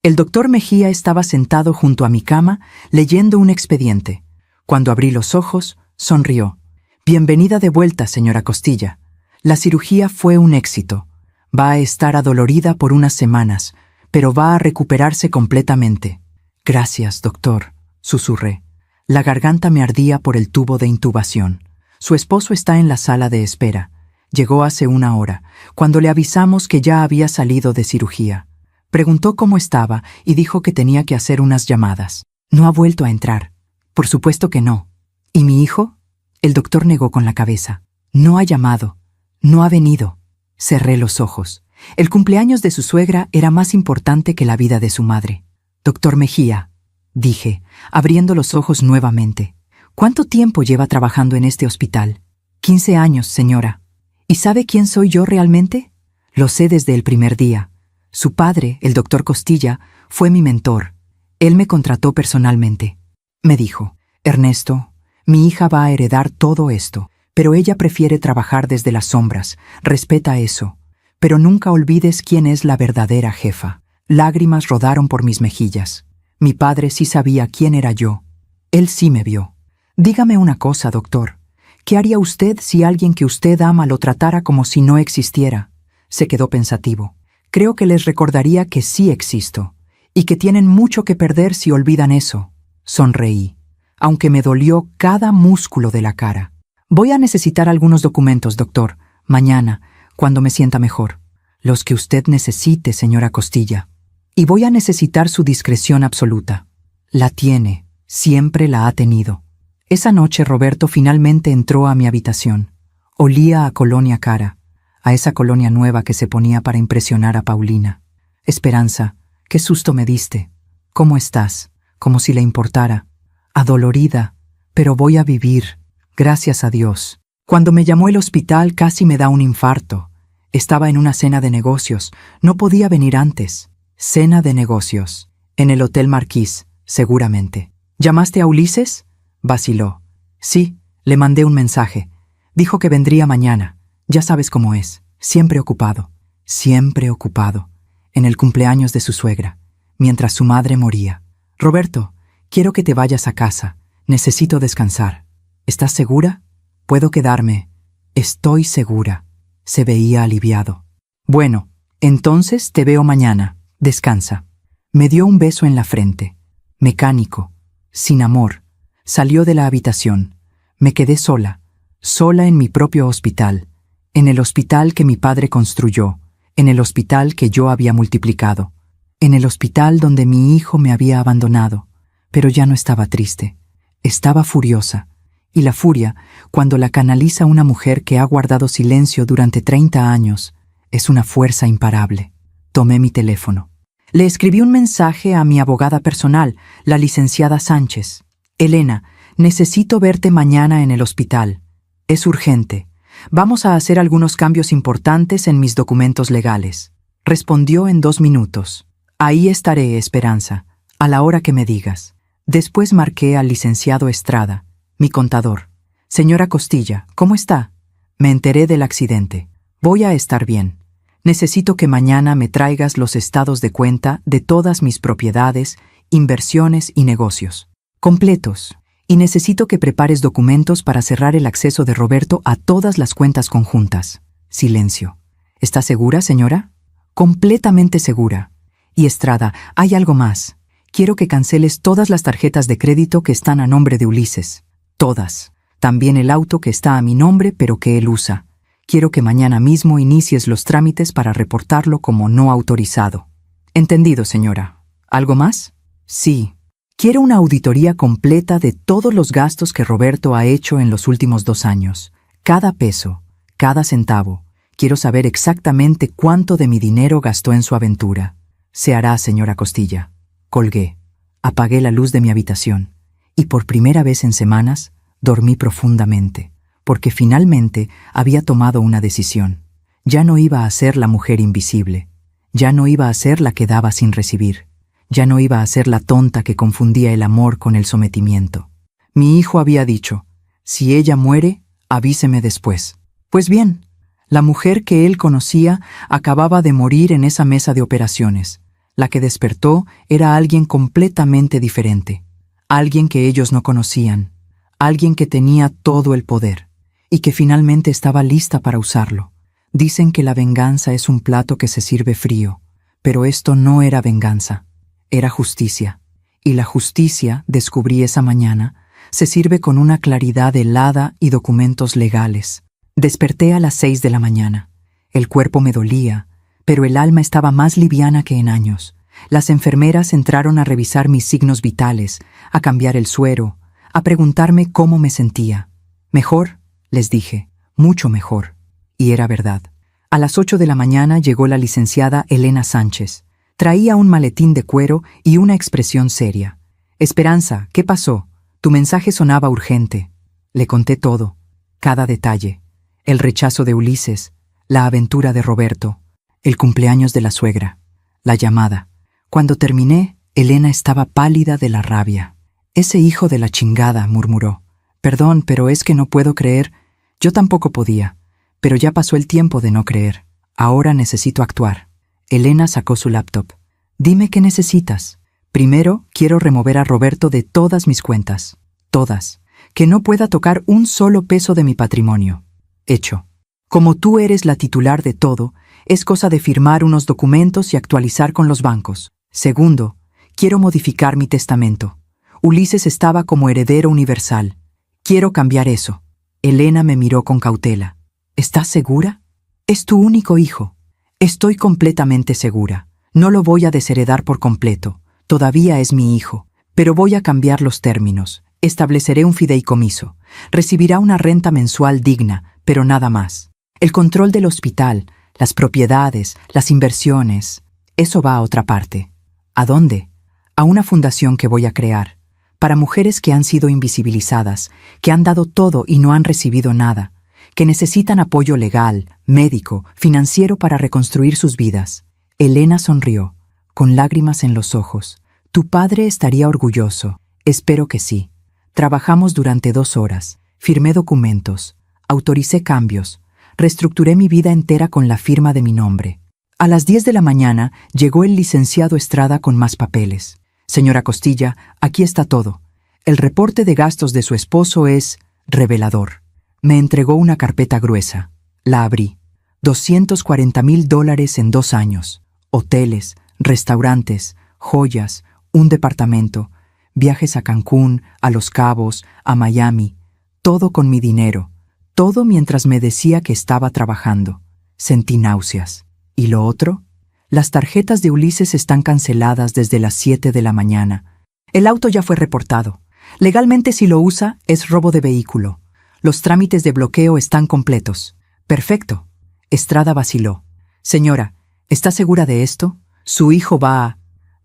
El doctor Mejía estaba sentado junto a mi cama, leyendo un expediente. Cuando abrí los ojos, sonrió. Bienvenida de vuelta, señora Costilla. La cirugía fue un éxito. Va a estar adolorida por unas semanas, pero va a recuperarse completamente. Gracias, doctor, susurré. La garganta me ardía por el tubo de intubación. Su esposo está en la sala de espera. Llegó hace 1 hora, cuando le avisamos que ya había salido de cirugía. Preguntó cómo estaba y dijo que tenía que hacer unas llamadas. No ha vuelto a entrar. Por supuesto que no. ¿Y mi hijo? El doctor negó con la cabeza. No ha llamado. No ha venido. Cerré los ojos. El cumpleaños de su suegra era más importante que la vida de su madre. Doctor Mejía, dije, abriendo los ojos nuevamente. ¿Cuánto tiempo lleva trabajando en este hospital? 15 años, señora. ¿Y sabe quién soy yo realmente? Lo sé desde el primer día. Su padre, el doctor Costilla, fue mi mentor. Él me contrató personalmente. Me dijo, Ernesto, mi hija va a heredar todo esto, pero ella prefiere trabajar desde las sombras. Respeta eso. Pero nunca olvides quién es la verdadera jefa. Lágrimas rodaron por mis mejillas. Mi padre sí sabía quién era yo. Él sí me vio. Dígame una cosa, doctor. ¿Qué haría usted si alguien que usted ama lo tratara como si no existiera? Se quedó pensativo. Creo que les recordaría que sí existo, y que tienen mucho que perder si olvidan eso. Sonreí, aunque me dolió cada músculo de la cara. Voy a necesitar algunos documentos, doctor, mañana, cuando me sienta mejor. Los que usted necesite, señora Costilla. Y voy a necesitar su discreción absoluta. La tiene, siempre la ha tenido. Esa noche Roberto finalmente entró a mi habitación. Olía a colonia cara, a esa colonia nueva que se ponía para impresionar a Paulina. Esperanza, qué susto me diste. ¿Cómo estás? Como si le importara. Adolorida, pero voy a vivir. Gracias a Dios. Cuando me llamó el hospital casi me da un infarto. Estaba en una cena de negocios. No podía venir antes. Cena de negocios. En el Hotel Marquis, seguramente. ¿Llamaste a Ulises? Vaciló. Sí, le mandé un mensaje. Dijo que vendría mañana. Ya sabes cómo es. Siempre ocupado. Siempre ocupado. En el cumpleaños de su suegra, mientras su madre moría. Roberto, quiero que te vayas a casa. Necesito descansar. ¿Estás segura? Puedo quedarme. Estoy segura. Se veía aliviado. Bueno, entonces te veo mañana. Descansa. Me dio un beso en la frente. Mecánico. Sin amor. Salió de la habitación. Me quedé sola. Sola en mi propio hospital. En el hospital que mi padre construyó. En el hospital que yo había multiplicado. En el hospital donde mi hijo me había abandonado. Pero ya no estaba triste. Estaba furiosa. Y la furia, cuando la canaliza una mujer que ha guardado silencio durante 30 años, es una fuerza imparable. Tomé mi teléfono. Le escribí un mensaje a mi abogada personal, la licenciada Sánchez. Elena, necesito verte mañana en el hospital. Es urgente. Vamos a hacer algunos cambios importantes en mis documentos legales. Respondió en 2 minutos. Ahí estaré, Esperanza, a la hora que me digas. Después marqué al licenciado Estrada, mi contador. Señora Costilla, ¿cómo está? Me enteré del accidente. Voy a estar bien. Necesito que mañana me traigas los estados de cuenta de todas mis propiedades, inversiones y negocios. Completos. Y necesito que prepares documentos para cerrar el acceso de Roberto a todas las cuentas conjuntas. Silencio. ¿Está segura, señora? Completamente segura. Y Estrada, hay algo más. Quiero que canceles todas las tarjetas de crédito que están a nombre de Ulises. Todas. También el auto que está a mi nombre pero que él usa. Quiero que mañana mismo inicies los trámites para reportarlo como no autorizado. Entendido, señora. ¿Algo más? Sí. Quiero una auditoría completa de todos los gastos que Roberto ha hecho en los últimos 2 años. Cada peso, cada centavo. Quiero saber exactamente cuánto de mi dinero gastó en su aventura. Se hará, señora Costilla. Colgué. Apagué la luz de mi habitación. Y por primera vez en semanas, dormí profundamente. Porque finalmente había tomado una decisión. Ya no iba a ser la mujer invisible. Ya no iba a ser la que daba sin recibir. Ya no iba a ser la tonta que confundía el amor con el sometimiento. Mi hijo había dicho, si ella muere, avíseme después. Pues bien, la mujer que él conocía acababa de morir en esa mesa de operaciones. La que despertó era alguien completamente diferente. Alguien que ellos no conocían. Alguien que tenía todo el poder. Y que finalmente estaba lista para usarlo. Dicen que la venganza es un plato que se sirve frío, pero esto no era venganza, era justicia. Y la justicia, descubrí esa mañana, se sirve con una claridad helada y documentos legales. Desperté a las 6 de la mañana. El cuerpo me dolía, pero el alma estaba más liviana que en años. Las enfermeras entraron a revisar mis signos vitales, a cambiar el suero, a preguntarme cómo me sentía. Mejor, les dije, mucho mejor. Y era verdad. A las 8 de la mañana llegó la licenciada Elena Sánchez. Traía un maletín de cuero y una expresión seria. Esperanza, ¿qué pasó? Tu mensaje sonaba urgente. Le conté todo, cada detalle. El rechazo de Ulises, la aventura de Roberto, el cumpleaños de la suegra, la llamada. Cuando terminé, Elena estaba pálida de la rabia. Ese hijo de la chingada, murmuró. Perdón, pero es que no puedo creer. Yo tampoco podía, pero ya pasó el tiempo de no creer. Ahora necesito actuar. Elena sacó su laptop. Dime qué necesitas. Primero, quiero remover a Roberto de todas mis cuentas. Todas. Que no pueda tocar un solo peso de mi patrimonio. Hecho. Como tú eres la titular de todo, es cosa de firmar unos documentos y actualizar con los bancos. Segundo, quiero modificar mi testamento. Ulises estaba como heredero universal. Quiero cambiar eso. Elena me miró con cautela. ¿Estás segura? Es tu único hijo. Estoy completamente segura. No lo voy a desheredar por completo. Todavía es mi hijo. Pero voy a cambiar los términos. Estableceré un fideicomiso. Recibirá una renta mensual digna, pero nada más. El control del hospital, las propiedades, las inversiones, eso va a otra parte. ¿A dónde? A una fundación que voy a crear. Para mujeres que han sido invisibilizadas, que han dado todo y no han recibido nada, que necesitan apoyo legal, médico, financiero para reconstruir sus vidas. Elena sonrió, con lágrimas en los ojos. Tu padre estaría orgulloso. Espero que sí. Trabajamos durante 2 horas, firmé documentos, autoricé cambios, reestructuré mi vida entera con la firma de mi nombre. A las 10 de la mañana llegó el licenciado Estrada con más papeles. Señora Costilla, aquí está todo. El reporte de gastos de su esposo es revelador. Me entregó una carpeta gruesa. La abrí. $240,000 en 2 años. Hoteles, restaurantes, joyas, un departamento, viajes a Cancún, a Los Cabos, a Miami. Todo con mi dinero. Todo mientras me decía que estaba trabajando. Sentí náuseas. ¿Y lo otro? Las tarjetas de Ulises están canceladas desde las 7 de la mañana. El auto ya fue reportado. Legalmente, si lo usa, es robo de vehículo. Los trámites de bloqueo están completos. Perfecto. Estrada vaciló. Señora, ¿está segura de esto? Su hijo va a...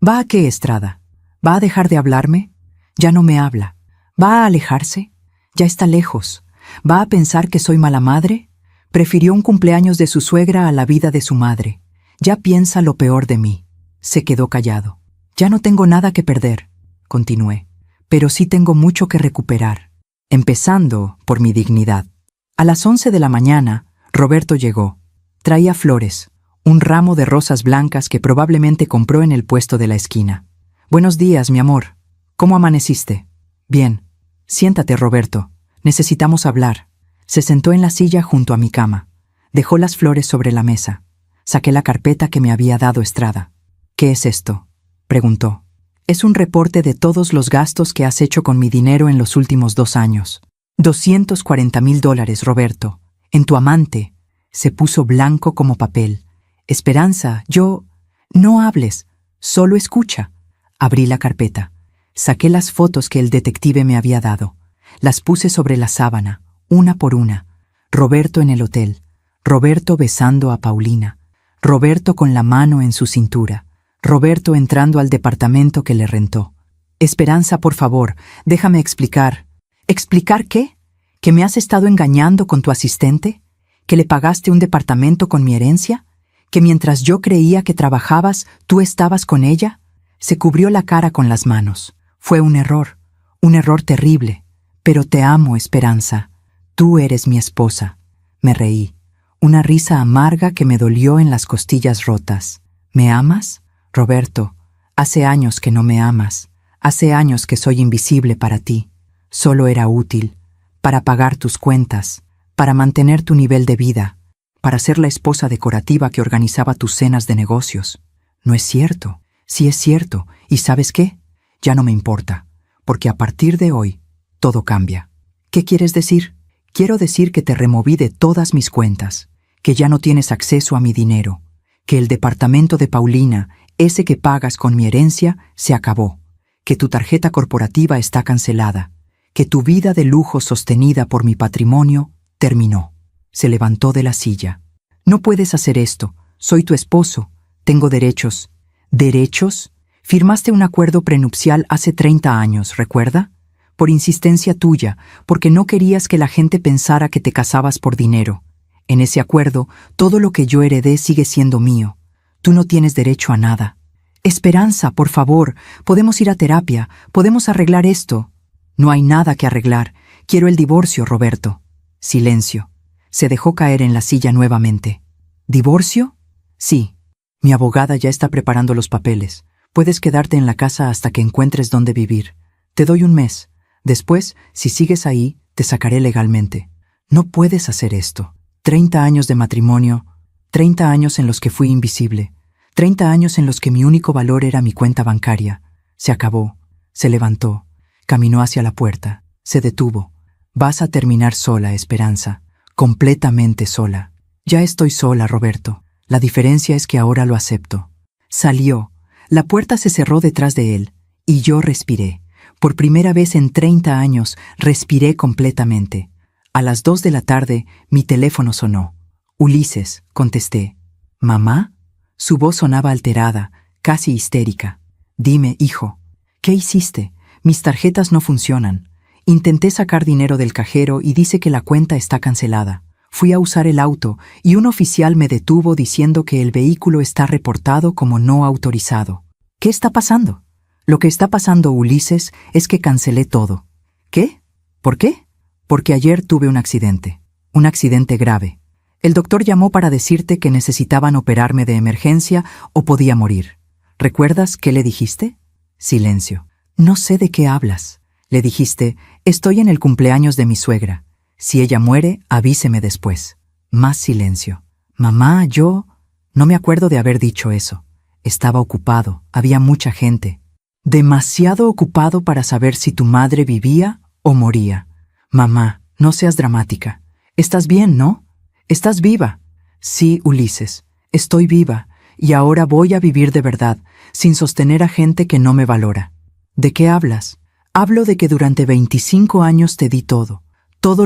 ¿Va a qué, Estrada? ¿Va a dejar de hablarme? Ya no me habla. ¿Va a alejarse? Ya está lejos. ¿Va a pensar que soy mala madre? Prefirió un cumpleaños de su suegra a la vida de su madre. Ya piensa lo peor de mí. Se quedó callado. Ya no tengo nada que perder, continué, pero sí tengo mucho que recuperar, empezando por mi dignidad. A las 11 de la mañana, Roberto llegó. Traía flores, un ramo de rosas blancas que probablemente compró en el puesto de la esquina. Buenos días, mi amor. ¿Cómo amaneciste? Bien. Siéntate, Roberto. Necesitamos hablar. Se sentó en la silla junto a mi cama. Dejó las flores sobre la mesa. Saqué la carpeta que me había dado Estrada. ¿Qué es esto?, preguntó. Es un reporte de todos los gastos que has hecho con mi dinero en los últimos 2 años. $240,000, Roberto. En tu amante. Se puso blanco como papel. Esperanza, yo... No hables, solo escucha. Abrí la carpeta. Saqué las fotos que el detective me había dado. Las puse sobre la sábana, una por una. Roberto en el hotel. Roberto besando a Paulina. Roberto con la mano en su cintura. Roberto entrando al departamento que le rentó. Esperanza, por favor, déjame explicar. ¿Explicar qué? ¿Que me has estado engañando con tu asistente? ¿Que le pagaste un departamento con mi herencia? ¿Que mientras yo creía que trabajabas, tú estabas con ella? Se cubrió la cara con las manos. Fue un error terrible. Pero te amo, Esperanza. Tú eres mi esposa. Me reí. Una risa amarga que me dolió en las costillas rotas. ¿Me amas? Roberto, hace años que no me amas. Hace años que soy invisible para ti. Solo era útil para pagar tus cuentas, para mantener tu nivel de vida, para ser la esposa decorativa que organizaba tus cenas de negocios. No es cierto. Sí es cierto. ¿Y sabes qué? Ya no me importa, porque a partir de hoy, todo cambia. ¿Qué quieres decir? Quiero decir que te removí de todas mis cuentas, que ya no tienes acceso a mi dinero, que el departamento de Paulina, ese que pagas con mi herencia, se acabó, que tu tarjeta corporativa está cancelada, que tu vida de lujo sostenida por mi patrimonio terminó. Se levantó de la silla. No puedes hacer esto. Soy tu esposo. Tengo derechos. ¿Derechos? Firmaste un acuerdo prenupcial hace 30 años, ¿recuerda? Por insistencia tuya, porque no querías que la gente pensara que te casabas por dinero. En ese acuerdo, todo lo que yo heredé sigue siendo mío. Tú no tienes derecho a nada. Esperanza, por favor, podemos ir a terapia, podemos arreglar esto. No hay nada que arreglar. Quiero el divorcio, Roberto. Silencio. Se dejó caer en la silla nuevamente. ¿Divorcio? Sí. Mi abogada ya está preparando los papeles. Puedes quedarte en la casa hasta que encuentres dónde vivir. Te doy un mes. Después, si sigues ahí, te sacaré legalmente. No puedes hacer esto. 30 años de matrimonio, 30 años en los que fui invisible, 30 años en los que mi único valor era mi cuenta bancaria. Se acabó. Se levantó. Caminó hacia la puerta. Se detuvo. Vas a terminar sola, Esperanza. Completamente sola. Ya estoy sola, Roberto. La diferencia es que ahora lo acepto. Salió. La puerta se cerró detrás de él. Y yo respiré. Por primera vez en 30 años, respiré completamente. A las 2 de la tarde, mi teléfono sonó. Ulises, contesté. ¿Mamá? Su voz sonaba alterada, casi histérica. Dime, hijo, ¿qué hiciste? Mis tarjetas no funcionan. Intenté sacar dinero del cajero y dice que la cuenta está cancelada. Fui a usar el auto y un oficial me detuvo diciendo que el vehículo está reportado como no autorizado. ¿Qué está pasando? Lo que está pasando, Ulises, es que cancelé todo. ¿Qué? ¿Por qué? Porque ayer tuve un accidente grave. El doctor llamó para decirte que necesitaban operarme de emergencia o podía morir. ¿Recuerdas qué le dijiste? Silencio. No sé de qué hablas. Le dijiste, estoy en el cumpleaños de mi suegra. Si ella muere, avíseme después. Más silencio. Mamá, yo... No me acuerdo de haber dicho eso. Estaba ocupado, había mucha gente. Demasiado ocupado para saber si tu madre vivía o moría. Mamá, no seas dramática. ¿Estás bien, no? ¿Estás viva? Sí, Ulises, estoy viva, y ahora voy a vivir de verdad, sin sostener a gente que no me valora. ¿De qué hablas? Hablo de que durante 25 años te di todo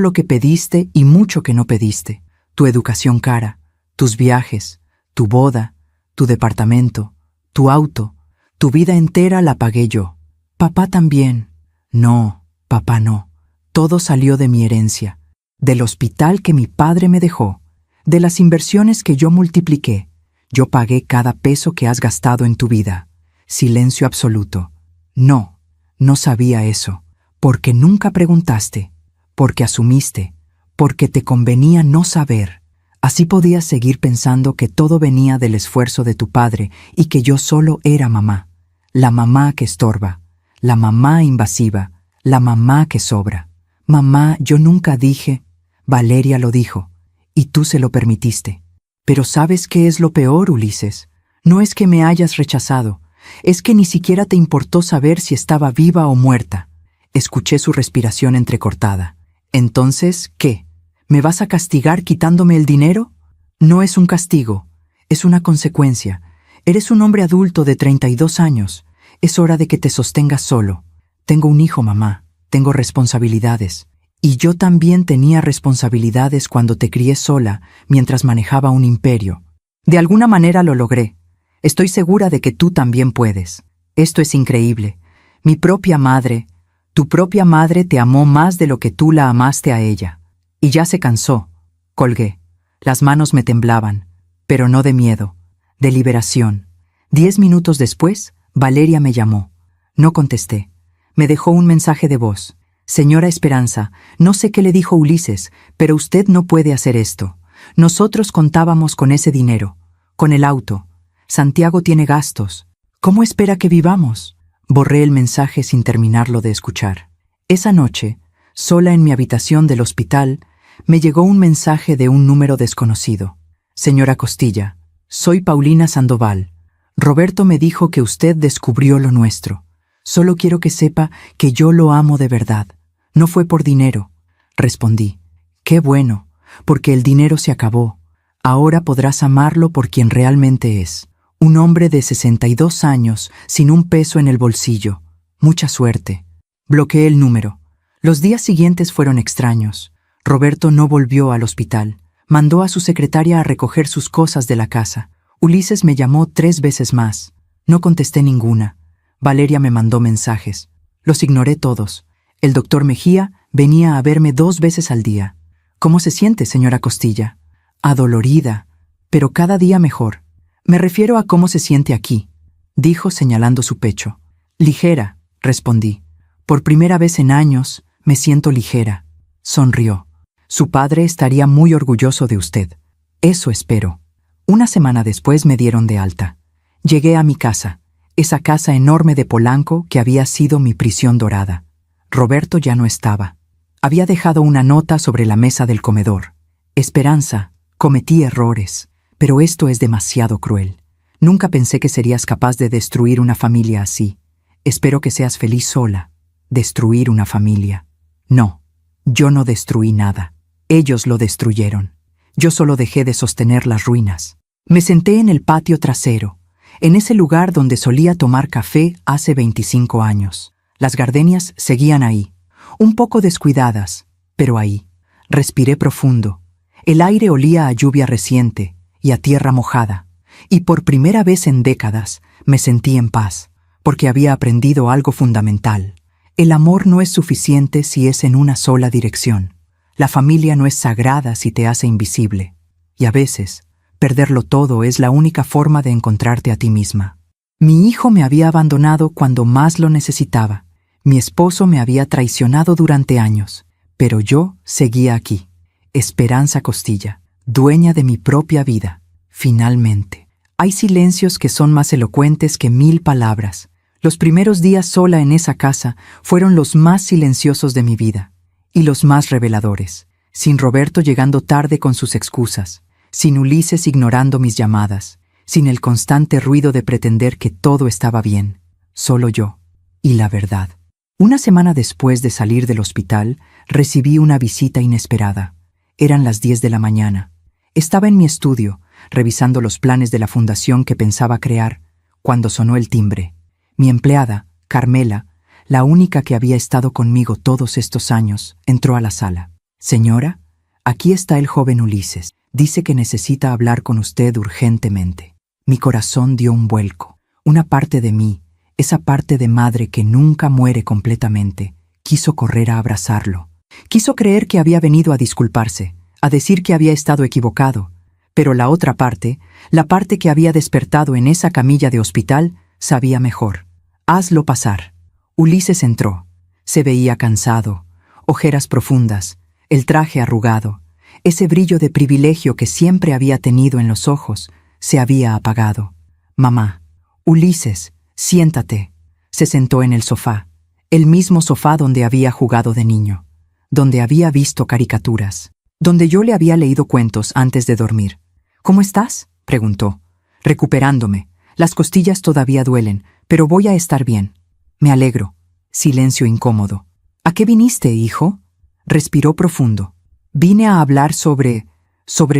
lo que pediste y mucho que no pediste. Tu educación cara, tus viajes, tu boda, tu departamento, tu auto, tu vida entera la pagué yo. Papá también. No, papá no. Todo salió de mi herencia, del hospital que mi padre me dejó. De las inversiones que yo multipliqué, yo pagué cada peso que has gastado en tu vida. Silencio absoluto. No, no sabía eso, porque nunca preguntaste, porque asumiste, porque te convenía no saber. Así podías seguir pensando que todo venía del esfuerzo de tu padre y que yo solo era mamá. La mamá que estorba, la mamá invasiva, la mamá que sobra. Mamá, yo nunca dije, Valeria lo dijo, y tú se lo permitiste. Pero ¿sabes qué es lo peor, Ulises? No es que me hayas rechazado, es que ni siquiera te importó saber si estaba viva o muerta. Escuché su respiración entrecortada. Entonces, ¿qué? ¿Me vas a castigar quitándome el dinero? No es un castigo, es una consecuencia. Eres un hombre adulto de 32 años. Es hora de que te sostengas solo. Tengo un hijo, mamá. Tengo responsabilidades. Y yo también tenía responsabilidades cuando te crié sola, mientras manejaba un imperio. De alguna manera lo logré. Estoy segura de que tú también puedes. Esto es increíble. Mi propia madre, tu propia madre te amó más de lo que tú la amaste a ella. Y ya se cansó. Colgué. Las manos me temblaban, pero no de miedo, de liberación. 10 minutos después, Valeria me llamó. No contesté. Me dejó un mensaje de voz. Señora Esperanza, no sé qué le dijo Ulises, pero usted no puede hacer esto. Nosotros contábamos con ese dinero, con el auto. Santiago tiene gastos. ¿Cómo espera que vivamos? Borré el mensaje sin terminarlo de escuchar. Esa noche, sola en mi habitación del hospital, me llegó un mensaje de un número desconocido. Señora Costilla, soy Paulina Sandoval. Roberto me dijo que usted descubrió lo nuestro. Solo quiero que sepa que yo lo amo de verdad. No fue por dinero. Respondí. Qué bueno, porque el dinero se acabó. Ahora podrás amarlo por quien realmente es. Un hombre de 62 años, sin un peso en el bolsillo. Mucha suerte. Bloqueé el número. Los días siguientes fueron extraños. Roberto no volvió al hospital. Mandó a su secretaria a recoger sus cosas de la casa. Ulises me llamó 3 veces más. No contesté ninguna. Valeria me mandó mensajes. Los ignoré todos. El doctor Mejía venía a verme 2 veces al día. ¿Cómo se siente, señora Costilla? Adolorida, pero cada día mejor. Me refiero a cómo se siente aquí, dijo señalando su pecho. Ligera, respondí. Por primera vez en años, me siento ligera. Sonrió. Su padre estaría muy orgulloso de usted. Eso espero. Una semana después me dieron de alta. Llegué a mi casa, esa casa enorme de Polanco que había sido mi prisión dorada. Roberto ya no estaba. Había dejado una nota sobre la mesa del comedor. Esperanza, cometí errores, pero esto es demasiado cruel. Nunca pensé que serías capaz de destruir una familia así. Espero que seas feliz sola. Destruir una familia. No, yo no destruí nada. Ellos lo destruyeron. Yo solo dejé de sostener las ruinas. Me senté en el patio trasero, en ese lugar donde solía tomar café hace 25 años. Las gardenias seguían ahí, un poco descuidadas, pero ahí. Respiré profundo. El aire olía a lluvia reciente y a tierra mojada, y por primera vez en décadas me sentí en paz, porque había aprendido algo fundamental. El amor no es suficiente si es en una sola dirección. La familia no es sagrada si te hace invisible. Y a veces, perderlo todo es la única forma de encontrarte a ti misma. Mi hijo me había abandonado cuando más lo necesitaba. Mi esposo me había traicionado durante años, pero yo seguía aquí. Esperanza Costilla, dueña de mi propia vida. Finalmente. Hay silencios que son más elocuentes que 1000 palabras. Los primeros días sola en esa casa fueron los más silenciosos de mi vida. Y los más reveladores. Sin Roberto llegando tarde con sus excusas. Sin Ulises ignorando mis llamadas. Sin el constante ruido de pretender que todo estaba bien. Solo yo. Y la verdad. Una semana después de salir del hospital, recibí una visita inesperada. Eran las 10 de la mañana. Estaba en mi estudio, revisando los planes de la fundación que pensaba crear, cuando sonó el timbre. Mi empleada, Carmela, la única que había estado conmigo todos estos años, entró a la sala. Señora, aquí está el joven Ulises. Dice que necesita hablar con usted urgentemente. Mi corazón dio un vuelco. Una parte de mí, esa parte de madre que nunca muere completamente, quiso correr a abrazarlo. Quiso creer que había venido a disculparse, a decir que había estado equivocado, pero la otra parte, la parte que había despertado en esa camilla de hospital, sabía mejor. Hazlo pasar. Ulises entró. Se veía cansado, ojeras profundas, el traje arrugado. Ese brillo de privilegio que siempre había tenido en los ojos se había apagado. Mamá. Ulises, siéntate. Se sentó en el sofá, el mismo sofá donde había jugado de niño, donde había visto caricaturas, donde yo le había leído cuentos antes de dormir. ¿Cómo estás?, preguntó. Recuperándome. Las costillas todavía duelen, pero voy a estar bien. Me alegro. Silencio incómodo. ¿A qué viniste, hijo? Respiró profundo. Vine a hablar sobre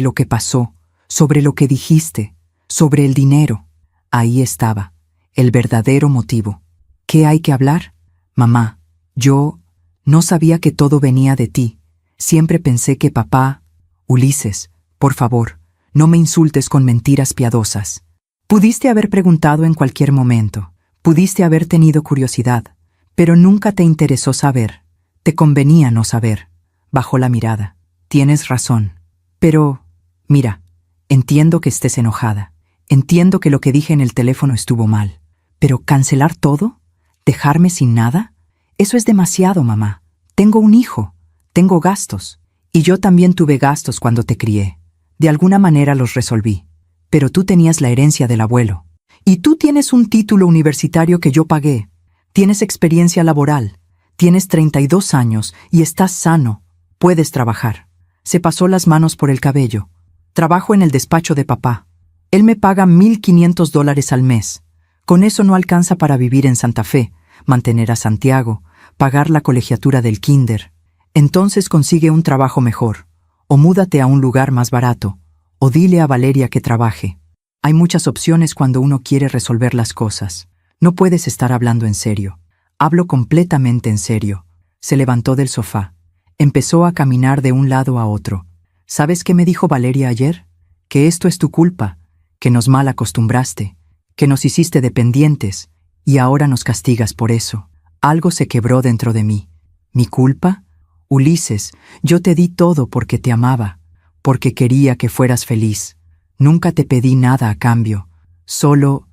lo que pasó, sobre lo que dijiste, sobre el dinero. Ahí estaba, el verdadero motivo. ¿Qué hay que hablar? Mamá, yo no sabía que todo venía de ti. Siempre pensé que papá... Ulises, por favor, no me insultes con mentiras piadosas. Pudiste haber preguntado en cualquier momento, pudiste haber tenido curiosidad, pero nunca te interesó saber. Te convenía no saber. Bajó la mirada. Tienes razón. Pero, mira, entiendo que estés enojada. Entiendo que lo que dije en el teléfono estuvo mal. ¿Pero cancelar todo? ¿Dejarme sin nada? Eso es demasiado, mamá. Tengo un hijo. Tengo gastos. Y yo también tuve gastos cuando te crié. De alguna manera los resolví. Pero tú tenías la herencia del abuelo. Y tú tienes un título universitario que yo pagué. Tienes experiencia laboral. Tienes 32 años y estás sano. Puedes trabajar. Se pasó las manos por el cabello. Trabajo en el despacho de papá. Él me paga $1,500 al mes. Con eso no alcanza para vivir en Santa Fe, mantener a Santiago, pagar la colegiatura del kinder. Entonces consigue un trabajo mejor, o múdate a un lugar más barato, o dile a Valeria que trabaje. Hay muchas opciones cuando uno quiere resolver las cosas. No puedes estar hablando en serio. Hablo completamente en serio. Se levantó del sofá. Empezó a caminar de un lado a otro. ¿Sabes qué me dijo Valeria ayer? Que esto es tu culpa, que nos mal acostumbraste, que nos hiciste dependientes, y ahora nos castigas por eso. Algo se quebró dentro de mí. ¿Mi culpa? Ulises, yo te di todo porque te amaba, porque quería que fueras feliz. Nunca te pedí nada a cambio. Solo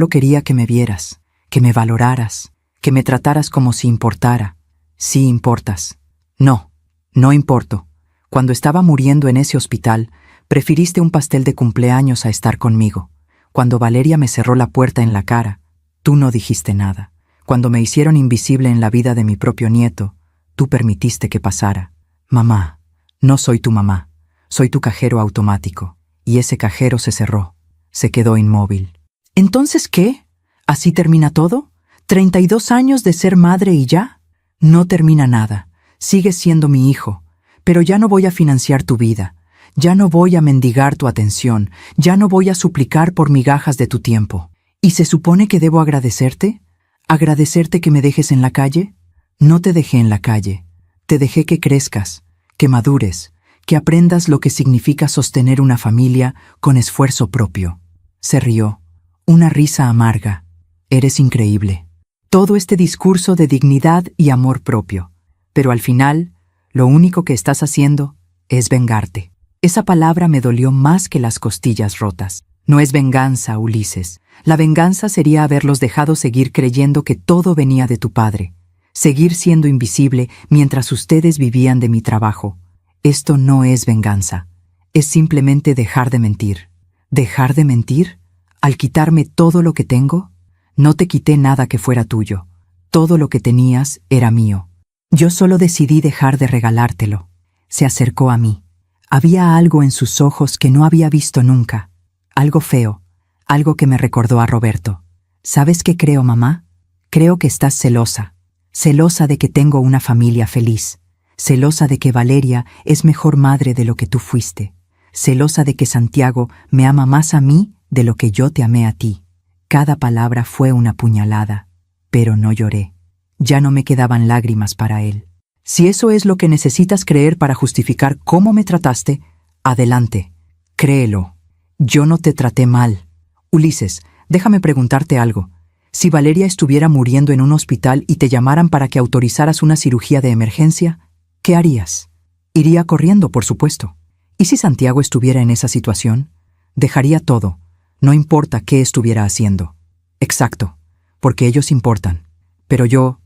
quería que me vieras, que me valoraras, que me trataras como si importara. Sí importas. No, no importo. Cuando estaba muriendo en ese hospital, prefiriste un pastel de cumpleaños a estar conmigo. Cuando Valeria me cerró la puerta en la cara, tú no dijiste nada. Cuando me hicieron invisible en la vida de mi propio nieto, tú permitiste que pasara. Mamá, no soy tu mamá. Soy tu cajero automático. Y ese cajero se cerró. Se quedó inmóvil. ¿Entonces qué? ¿Así termina todo? ¿32 años de ser madre y ya? No termina nada. Sigues siendo mi hijo, pero ya no voy a financiar tu vida, ya no voy a mendigar tu atención, ya no voy a suplicar por migajas de tu tiempo. ¿Y se supone que debo agradecerte? ¿Agradecerte que me dejes en la calle? No te dejé en la calle, te dejé que crezcas, que madures, que aprendas lo que significa sostener una familia con esfuerzo propio. Se rió, una risa amarga. Eres increíble. Todo este discurso de dignidad y amor propio. Pero al final, lo único que estás haciendo es vengarte. Esa palabra me dolió más que las costillas rotas. No es venganza, Ulises. La venganza sería haberlos dejado seguir creyendo que todo venía de tu padre. Seguir siendo invisible mientras ustedes vivían de mi trabajo. Esto no es venganza. Es simplemente dejar de mentir. ¿Dejar de mentir? ¿Al quitarme todo lo que tengo? No te quité nada que fuera tuyo. Todo lo que tenías era mío. Yo solo decidí dejar de regalártelo. Se acercó a mí. Había algo en sus ojos que no había visto nunca. Algo feo, algo que me recordó a Roberto. ¿Sabes qué creo, mamá? Creo que estás celosa. Celosa de que tengo una familia feliz. Celosa de que Valeria es mejor madre de lo que tú fuiste. Celosa de que Santiago me ama más a mí de lo que yo te amé a ti. Cada palabra fue una puñalada, pero no lloré. Ya no me quedaban lágrimas para él. Si eso es lo que necesitas creer para justificar cómo me trataste, adelante, créelo. Yo no te traté mal. Ulises, déjame preguntarte algo. Si Valeria estuviera muriendo en un hospital y te llamaran para que autorizaras una cirugía de emergencia, ¿qué harías? Iría corriendo, por supuesto. ¿Y si Santiago estuviera en esa situación? Dejaría todo, no importa qué estuviera haciendo. Exacto, porque ellos importan. Pero yo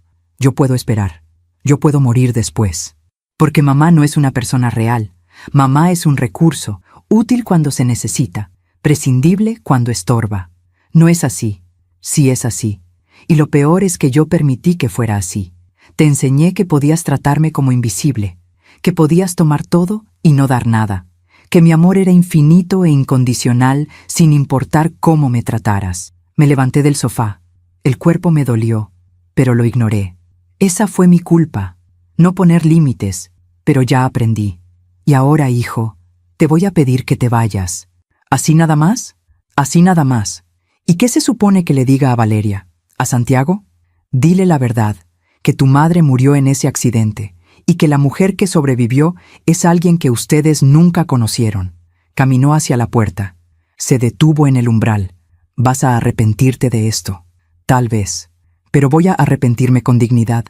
puedo esperar. Yo puedo morir después. Porque mamá no es una persona real. Mamá es un recurso, útil cuando se necesita, prescindible cuando estorba. No es así. Sí es así. Y lo peor es que yo permití que fuera así. Te enseñé que podías tratarme como invisible, que podías tomar todo y no dar nada, que mi amor era infinito e incondicional sin importar cómo me trataras. Me levanté del sofá. El cuerpo me dolió, pero lo ignoré. Esa fue mi culpa, no poner límites, pero ya aprendí. Y ahora, hijo, te voy a pedir que te vayas. ¿Así nada más? Así nada más. ¿Y qué se supone que le diga a Valeria? ¿A Santiago? Dile la verdad, que tu madre murió en ese accidente y que la mujer que sobrevivió es alguien que ustedes nunca conocieron. Caminó hacia la puerta. Se detuvo en el umbral. Vas a arrepentirte de esto. Tal vez. Pero voy a arrepentirme con dignidad,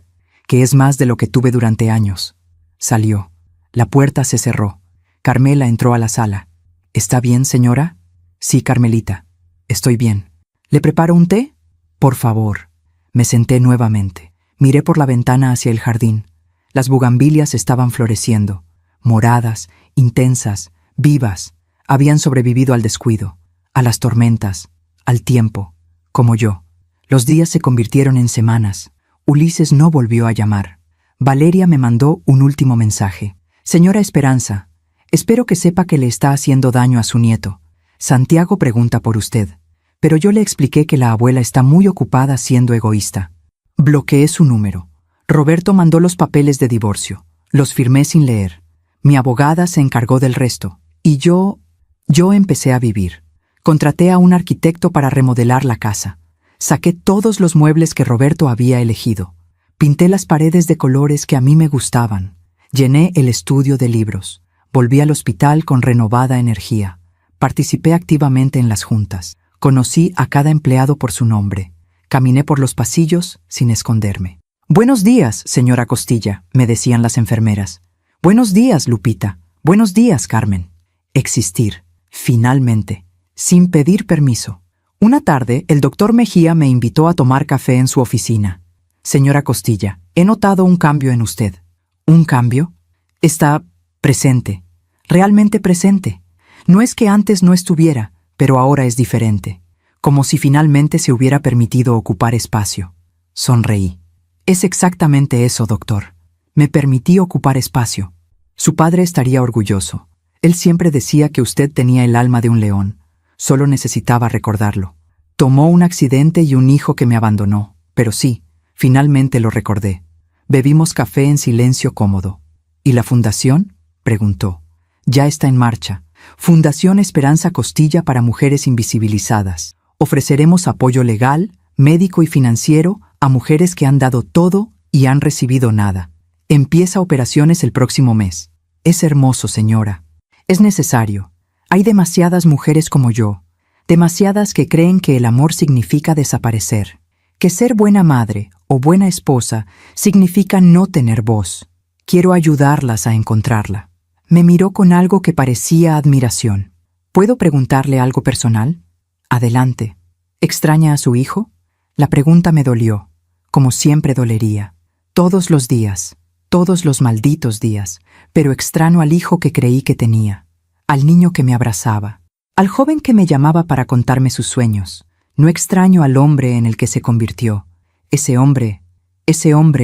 que es más de lo que tuve durante años. Salió. La puerta se cerró. Carmela entró a la sala. ¿Está bien, señora? Sí, Carmelita. Estoy bien. ¿Le preparo un té? Por favor. Me senté nuevamente. Miré por la ventana hacia el jardín. Las bugambilias estaban floreciendo, moradas, intensas, vivas. Habían sobrevivido al descuido, a las tormentas, al tiempo, como yo. Los días se convirtieron en semanas. Ulises no volvió a llamar. Valeria me mandó un último mensaje. Señora Esperanza, espero que sepa que le está haciendo daño a su nieto. Santiago pregunta por usted, pero yo le expliqué que la abuela está muy ocupada siendo egoísta. Bloqueé su número. Roberto mandó los papeles de divorcio. Los firmé sin leer. Mi abogada se encargó del resto. Y yo empecé a vivir. Contraté a un arquitecto para remodelar la casa. Saqué todos los muebles que Roberto había elegido. Pinté las paredes de colores que a mí me gustaban. Llené el estudio de libros. Volví al hospital con renovada energía. Participé activamente en las juntas. Conocí a cada empleado por su nombre. Caminé por los pasillos sin esconderme. «Buenos días, señora Costilla», me decían las enfermeras. «Buenos días, Lupita. Buenos días, Carmen». Existir, finalmente, sin pedir permiso. Una tarde, el doctor Mejía me invitó a tomar café en su oficina. «Señora Costilla, he notado un cambio en usted». ¿Un cambio? Está presente, realmente presente. No es que antes no estuviera, pero ahora es diferente, como si finalmente se hubiera permitido ocupar espacio. Sonreí. Es exactamente eso, doctor. Me permití ocupar espacio. Su padre estaría orgulloso. Él siempre decía que usted tenía el alma de un león. Solo necesitaba recordarlo. Tomó un accidente y un hijo que me abandonó, pero sí, finalmente lo recordé. Bebimos café en silencio cómodo. ¿Y la fundación?, preguntó. Ya está en marcha. Fundación Esperanza Costilla para Mujeres Invisibilizadas. Ofreceremos apoyo legal, médico y financiero a mujeres que han dado todo y han recibido nada. Empieza operaciones el próximo mes. Es hermoso, señora. Es necesario. Hay demasiadas mujeres como yo, demasiadas que creen que el amor significa desaparecer, que ser buena madre o buena esposa significa no tener voz. Quiero ayudarlas a encontrarla. Me miró con algo que parecía admiración. ¿Puedo preguntarle algo personal? Adelante. ¿Extraña a su hijo? La pregunta me dolió, como siempre dolería. Todos los días, todos los malditos días, pero extraño al hijo que creí que tenía, al niño que me abrazaba, al joven que me llamaba para contarme sus sueños. No extraño al hombre en el que se convirtió. Ese hombre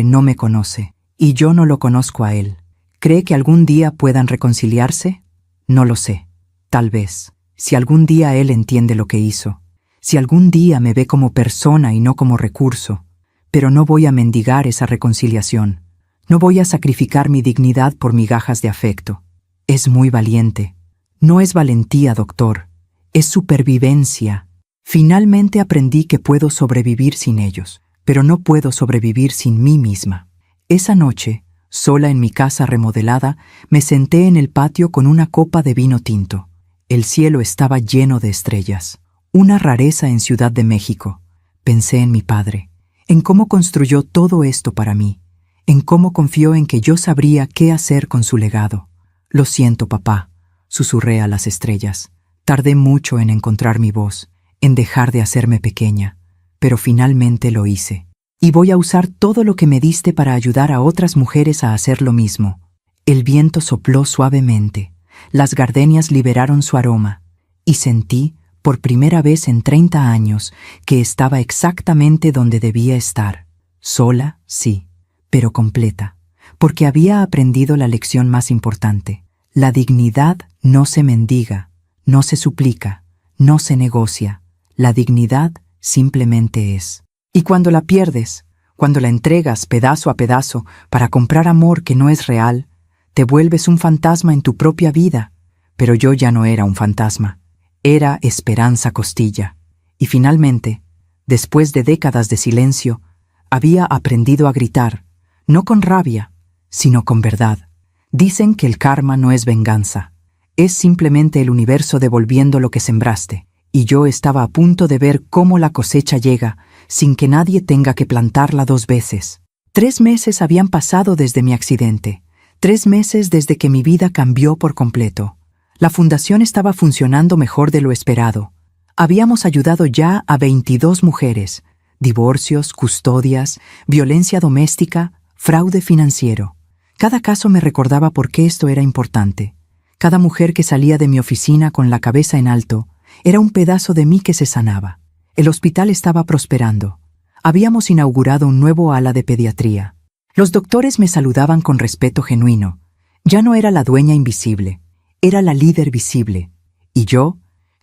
no me conoce, y yo no lo conozco a él. ¿Cree que algún día puedan reconciliarse? No lo sé. Tal vez. Si algún día él entiende lo que hizo. Si algún día me ve como persona y no como recurso. Pero no voy a mendigar esa reconciliación. No voy a sacrificar mi dignidad por migajas de afecto. Es muy valiente. No es valentía, doctor. Es supervivencia. Finalmente aprendí que puedo sobrevivir sin ellos, pero no puedo sobrevivir sin mí misma. Esa noche, sola en mi casa remodelada, me senté en el patio con una copa de vino tinto. El cielo estaba lleno de estrellas. Una rareza en Ciudad de México. Pensé en mi padre, en cómo construyó todo esto para mí, en cómo confió en que yo sabría qué hacer con su legado. Lo siento, papá, susurré a las estrellas. Tardé mucho en encontrar mi voz, en dejar de hacerme pequeña, pero finalmente lo hice. Y voy a usar todo lo que me diste para ayudar a otras mujeres a hacer lo mismo. El viento sopló suavemente, las gardenias liberaron su aroma, y sentí, por primera vez en 30 años, que estaba exactamente donde debía estar. Sola, sí, pero completa, porque había aprendido la lección más importante. La dignidad no se mendiga, no se suplica, no se negocia. La dignidad simplemente es. Y cuando la pierdes, cuando la entregas pedazo a pedazo para comprar amor que no es real, te vuelves un fantasma en tu propia vida. Pero yo ya no era un fantasma, era Esperanza Costilla. Y finalmente, después de décadas de silencio, había aprendido a gritar, no con rabia, sino con verdad. Dicen que el karma no es venganza, es simplemente el universo devolviendo lo que sembraste. Y yo estaba a punto de ver cómo la cosecha llega, sin que nadie tenga que plantarla 2 veces. 3 meses habían pasado desde mi accidente, 3 meses desde que mi vida cambió por completo. La fundación estaba funcionando mejor de lo esperado. Habíamos ayudado ya a 22 mujeres, divorcios, custodias, violencia doméstica, fraude financiero. Cada caso me recordaba por qué esto era importante. Cada mujer que salía de mi oficina con la cabeza en alto era un pedazo de mí que se sanaba. El hospital estaba prosperando. Habíamos inaugurado un nuevo ala de pediatría. Los doctores me saludaban con respeto genuino. Ya no era la dueña invisible, era la líder visible. Y yo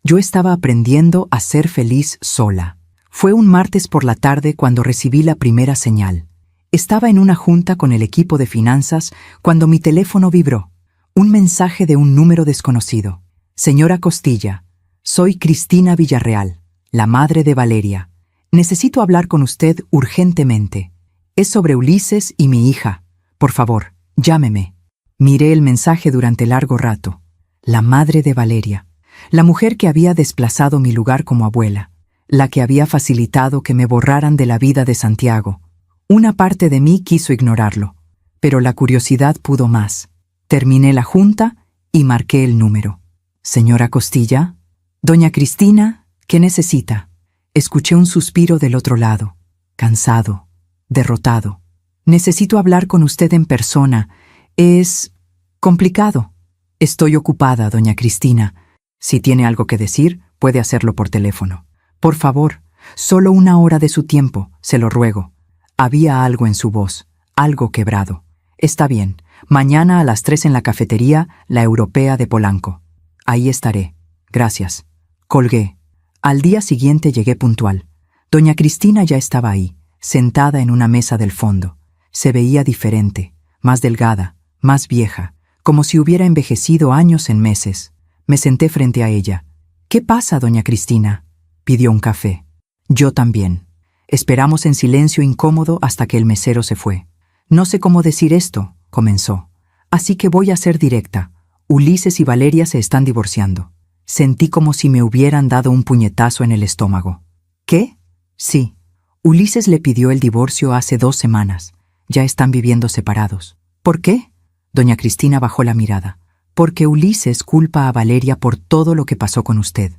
estaba aprendiendo a ser feliz sola. Fue un martes por la tarde cuando recibí la primera señal. Estaba en una junta con el equipo de finanzas cuando mi teléfono vibró. Un mensaje de un número desconocido. Señora Costilla, soy Cristina Villarreal, la madre de Valeria. Necesito hablar con usted urgentemente. Es sobre Ulises y mi hija. Por favor, llámeme. Miré el mensaje durante largo rato. La madre de Valeria. La mujer que había desplazado mi lugar como abuela. La que había facilitado que me borraran de la vida de Santiago. Una parte de mí quiso ignorarlo, pero la curiosidad pudo más. Terminé la junta y marqué el número. Señora Costilla, doña Cristina, ¿qué necesita? Escuché un suspiro del otro lado, cansado, derrotado. Necesito hablar con usted en persona. Es complicado. Estoy ocupada, doña Cristina. Si tiene algo que decir, puede hacerlo por teléfono. Por favor, solo 1 hora de su tiempo, se lo ruego. Había algo en su voz, algo quebrado. Está bien, mañana a las 3 en la cafetería La Europea de Polanco. Ahí estaré. Gracias. Colgué. Al día siguiente llegué puntual. Doña Cristina ya estaba ahí, sentada en una mesa del fondo. Se veía diferente, más delgada, más vieja, como si hubiera envejecido años en meses. Me senté frente a ella. ¿Qué pasa, doña Cristina? Pidió un café. Yo también. Esperamos en silencio incómodo hasta que el mesero se fue. No sé cómo decir esto, comenzó. Así que voy a ser directa. Ulises y Valeria se están divorciando. Sentí como si me hubieran dado un puñetazo en el estómago. ¿Qué? Sí. Ulises le pidió el divorcio hace 2 semanas. Ya están viviendo separados. ¿Por qué? Doña Cristina bajó la mirada. Porque Ulises culpa a Valeria por todo lo que pasó con usted.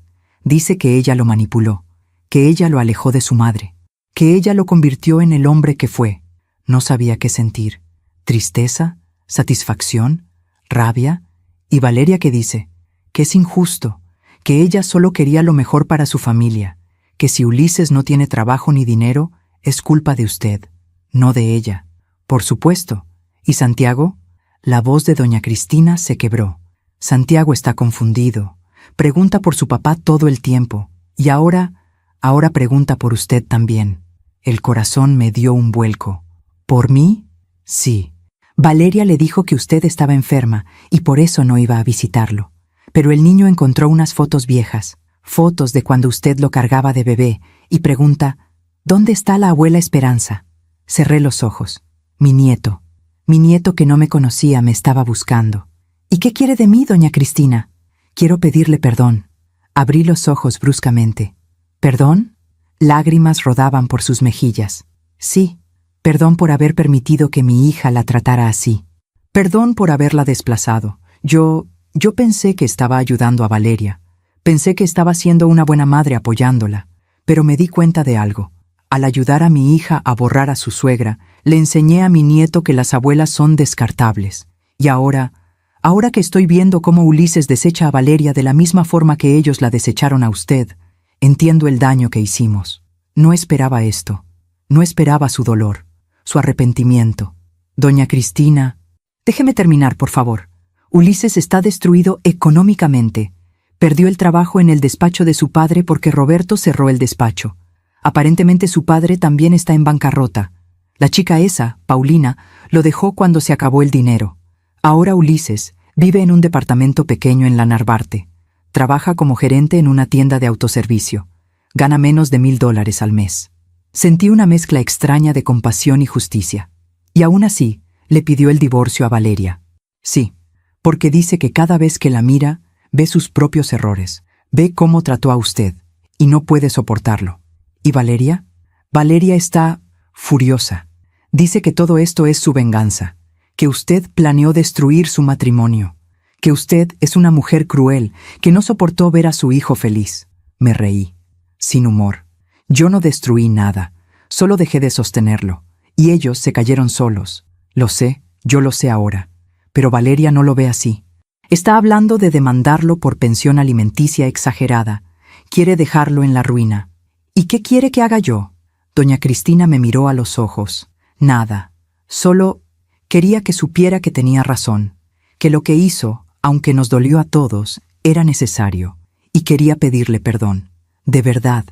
Dice que ella lo manipuló, que ella lo alejó de su madre, que ella lo convirtió en el hombre que fue. No sabía qué sentir. ¿Tristeza? ¿Satisfacción? ¿Rabia? ¿Y Valeria qué dice? Que es injusto, que ella solo quería lo mejor para su familia, que si Ulises no tiene trabajo ni dinero, es culpa de usted, no de ella. Por supuesto. ¿Y Santiago? La voz de doña Cristina se quebró. Santiago está confundido. Pregunta por su papá todo el tiempo. Y ahora pregunta por usted también. El corazón me dio un vuelco. ¿Por mí? Sí. Valeria le dijo que usted estaba enferma y por eso no iba a visitarlo. Pero el niño encontró unas fotos viejas, fotos de cuando usted lo cargaba de bebé, y pregunta, ¿dónde está la abuela Esperanza? Cerré los ojos. Mi nieto que no me conocía me estaba buscando. ¿Y qué quiere de mí, doña Cristina? Quiero pedirle perdón. Abrí los ojos bruscamente. ¿Perdón? Lágrimas rodaban por sus mejillas. Sí, Perdón por haber permitido que mi hija la tratara así. Perdón por haberla desplazado. Yo pensé que estaba ayudando a Valeria. Pensé que estaba siendo una buena madre apoyándola. Pero me di cuenta de algo. Al ayudar a mi hija a borrar a su suegra, le enseñé a mi nieto que las abuelas son descartables. Y ahora que estoy viendo cómo Ulises desecha a Valeria de la misma forma que ellos la desecharon a usted, entiendo el daño que hicimos. No esperaba esto. No esperaba su dolor, su arrepentimiento. Doña Cristina, déjeme terminar, por favor. Ulises está destruido económicamente. Perdió el trabajo en el despacho de su padre porque Roberto cerró el despacho. Aparentemente su padre también está en bancarrota. La chica esa, Paulina, lo dejó cuando se acabó el dinero. Ahora Ulises vive en un departamento pequeño en la Narvarte. Trabaja como gerente en una tienda de autoservicio. Gana menos de $1,000 al mes. Sentí una mezcla extraña de compasión y justicia. Y aún así, le pidió el divorcio a Valeria. Sí, porque dice que cada vez que la mira, ve sus propios errores, ve cómo trató a usted, y no puede soportarlo. ¿Y Valeria? Valeria está furiosa. Dice que todo esto es su venganza, que usted planeó destruir su matrimonio, que usted es una mujer cruel, que no soportó ver a su hijo feliz. Me reí, sin humor. Yo no destruí nada, solo dejé de sostenerlo, y ellos se cayeron solos. Lo sé, yo lo sé ahora, pero Valeria no lo ve así. Está hablando de demandarlo por pensión alimenticia exagerada. Quiere dejarlo en la ruina. ¿Y qué quiere que haga yo? Doña Cristina me miró a los ojos. Nada. Solo quería que supiera que tenía razón, que lo que hizo, aunque nos dolió a todos, era necesario, y quería pedirle perdón. De verdad,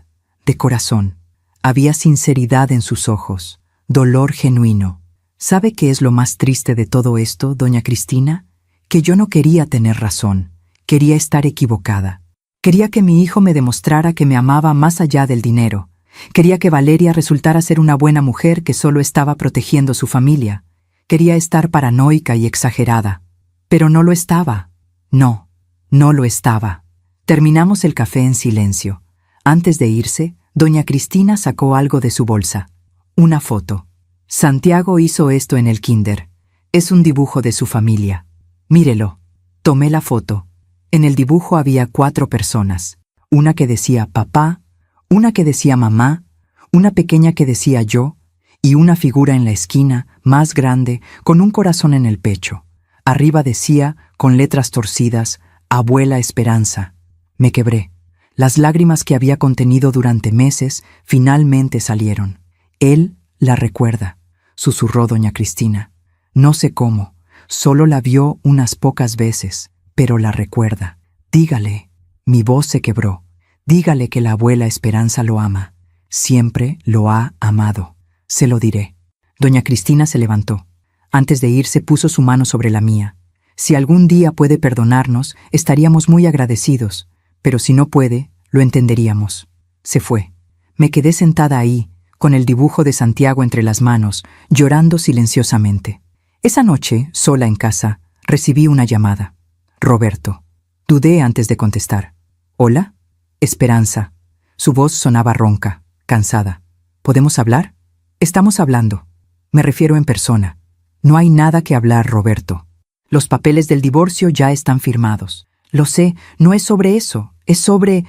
de corazón. Había sinceridad en sus ojos, dolor genuino. ¿Sabe qué es lo más triste de todo esto, doña Cristina? Que yo no quería tener razón, quería estar equivocada. Quería que mi hijo me demostrara que me amaba más allá del dinero. Quería que Valeria resultara ser una buena mujer que solo estaba protegiendo su familia. Quería estar paranoica y exagerada. Pero no lo estaba. No, no lo estaba. Terminamos el café en silencio. Antes de irse, doña Cristina sacó algo de su bolsa. Una foto. Santiago hizo esto en el kinder. Es un dibujo de su familia. Mírelo. Tomé la foto. En el dibujo había 4 personas. Una que decía papá, una que decía mamá, una pequeña que decía yo, y una figura en la esquina, más grande, con un corazón en el pecho. Arriba decía, con letras torcidas, Abuela Esperanza. Me quebré. Las lágrimas que había contenido durante meses finalmente salieron. Él la recuerda, susurró doña Cristina. No sé cómo, solo la vio unas pocas veces, pero la recuerda. Dígale, mi voz se quebró, dígale que la abuela Esperanza lo ama. Siempre lo ha amado. Se lo diré. Doña Cristina se levantó. Antes de irse puso su mano sobre la mía. Si algún día puede perdonarnos, estaríamos muy agradecidos, pero si no puede, lo entenderíamos. Se fue. Me quedé sentada ahí, con el dibujo de Santiago entre las manos, llorando silenciosamente. Esa noche, sola en casa, recibí una llamada. Roberto. Dudé antes de contestar. ¿Hola? Esperanza. Su voz sonaba ronca, cansada. ¿Podemos hablar? Estamos hablando. Me refiero en persona. No hay nada que hablar, Roberto. Los papeles del divorcio ya están firmados. Lo sé, no es sobre eso, es sobre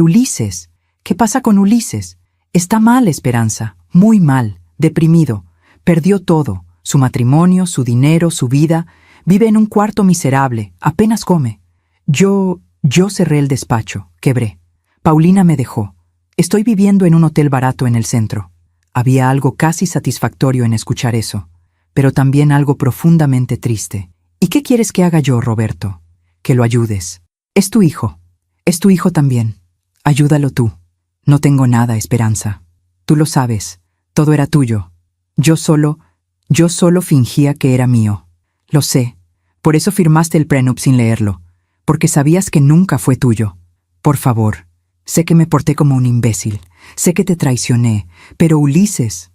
Ulises. ¿Qué pasa con Ulises? Está mal, Esperanza, muy mal, deprimido. Perdió todo, su matrimonio, su dinero, su vida. Vive en un cuarto miserable, apenas come. Yo cerré el despacho, quebré. Paulina me dejó. Estoy viviendo en un hotel barato en el centro. Había algo casi satisfactorio en escuchar eso, pero también algo profundamente triste. ¿Y qué quieres que haga yo, Roberto? Que lo ayudes. Es tu hijo también. Ayúdalo tú. No tengo nada, Esperanza. Tú lo sabes, todo era tuyo. Yo solo fingía que era mío. Lo sé, por eso firmaste el prenup sin leerlo, porque sabías que nunca fue tuyo. Por favor, sé que me porté como un imbécil, sé que te traicioné, pero Ulises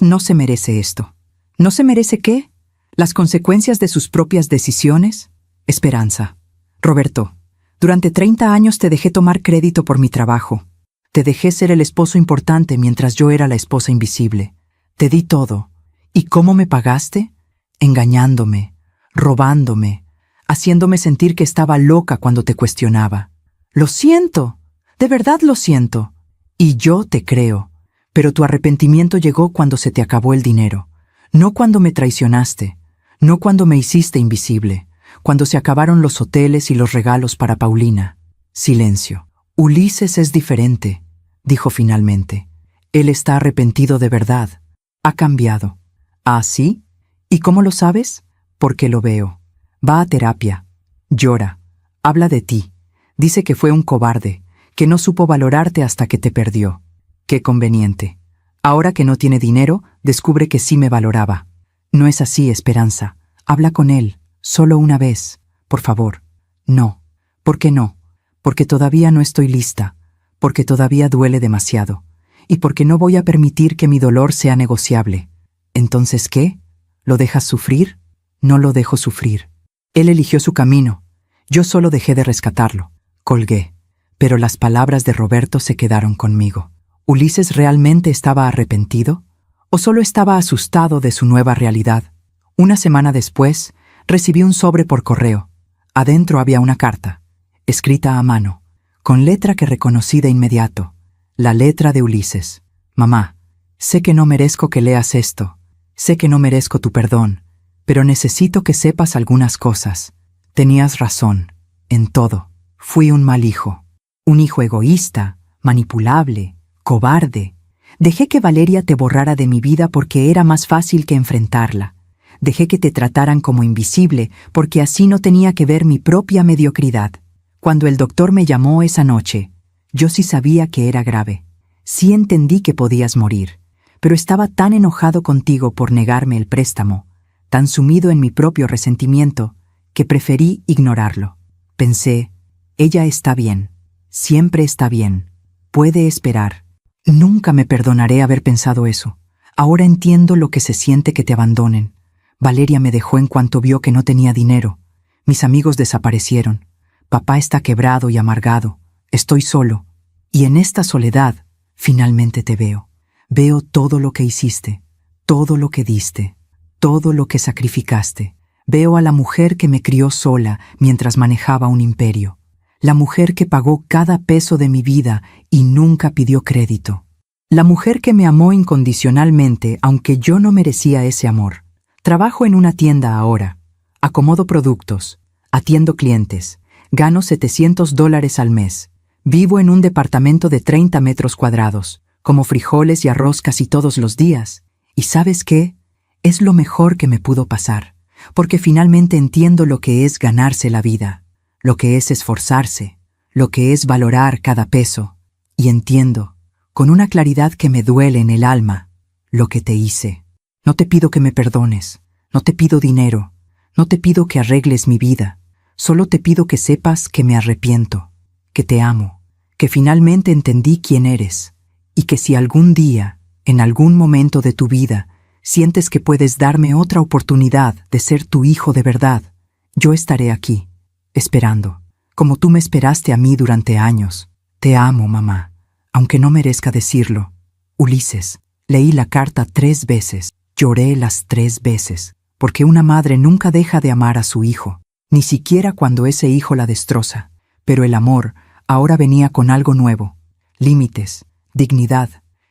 no se merece esto. ¿No se merece qué? ¿Las consecuencias de sus propias decisiones? Esperanza. Roberto, durante 30 años te dejé tomar crédito por mi trabajo. Te dejé ser el esposo importante mientras yo era la esposa invisible. Te di todo. ¿Y cómo me pagaste? Engañándome, robándome, haciéndome sentir que estaba loca cuando te cuestionaba. Lo siento, de verdad lo siento. Y yo te creo, pero tu arrepentimiento llegó cuando se te acabó el dinero, no cuando me traicionaste, no cuando me hiciste invisible, cuando se acabaron los hoteles y los regalos para Paulina. Silencio. Ulises es diferente, dijo finalmente. Él está arrepentido de verdad. Ha cambiado. ¿Ah, sí? ¿Y cómo lo sabes? Porque lo veo. Va a terapia. Llora. Habla de ti. Dice que fue un cobarde, que no supo valorarte hasta que te perdió. Qué conveniente. Ahora que no tiene dinero, descubre que sí me valoraba. No es así, Esperanza. Habla con él, solo una vez, por favor. No. ¿Por qué no? Porque todavía no estoy lista, porque todavía duele demasiado, y porque no voy a permitir que mi dolor sea negociable. ¿Entonces qué? ¿Lo dejas sufrir? No lo dejo sufrir. Él eligió su camino. Yo solo dejé de rescatarlo. Colgué. Pero las palabras de Roberto se quedaron conmigo. ¿Ulises realmente estaba arrepentido? ¿O solo estaba asustado de su nueva realidad? Una semana después, recibí un sobre por correo. Adentro había una carta, escrita a mano, con letra que reconocí de inmediato. La letra de Ulises. Mamá, sé que no merezco que leas esto. Sé que no merezco tu perdón, pero necesito que sepas algunas cosas. Tenías razón, en todo. Fui un mal hijo. Un hijo egoísta, manipulable, cobarde. Dejé que Valeria te borrara de mi vida porque era más fácil que enfrentarla. Dejé que te trataran como invisible porque así no tenía que ver mi propia mediocridad. Cuando el doctor me llamó esa noche, yo sí sabía que era grave. Sí entendí que podías morir, pero estaba tan enojado contigo por negarme el préstamo, tan sumido en mi propio resentimiento, que preferí ignorarlo. Pensé, ella está bien, siempre está bien, puede esperar. Nunca me perdonaré haber pensado eso. Ahora entiendo lo que se siente que te abandonen. Valeria me dejó en cuanto vio que no tenía dinero. Mis amigos desaparecieron. Papá está quebrado y amargado. Estoy solo. Y en esta soledad, finalmente te veo. Veo todo lo que hiciste, todo lo que diste, todo lo que sacrificaste. Veo a la mujer que me crió sola mientras manejaba un imperio. La mujer que pagó cada peso de mi vida y nunca pidió crédito. La mujer que me amó incondicionalmente aunque yo no merecía ese amor. Trabajo en una tienda ahora. Acomodo productos. Atiendo clientes. Gano $700 al mes. Vivo en un departamento de 30 metros cuadrados. Como frijoles y arroz casi todos los días. ¿Y sabes qué? Es lo mejor que me pudo pasar. Porque finalmente entiendo lo que es ganarse la vida. Lo que es esforzarse, lo que es valorar cada peso, y entiendo, con una claridad que me duele en el alma, lo que te hice. No te pido que me perdones, no te pido dinero, no te pido que arregles mi vida, solo te pido que sepas que me arrepiento, que te amo, que finalmente entendí quién eres, y que si algún día, en algún momento de tu vida, sientes que puedes darme otra oportunidad de ser tu hijo de verdad, yo estaré aquí. Esperando, como tú me esperaste a mí durante años. Te amo, mamá, aunque no merezca decirlo. Ulises, leí la carta 3 veces, lloré las 3 veces, porque una madre nunca deja de amar a su hijo, ni siquiera cuando ese hijo la destroza. Pero el amor ahora venía con algo nuevo, límites, dignidad,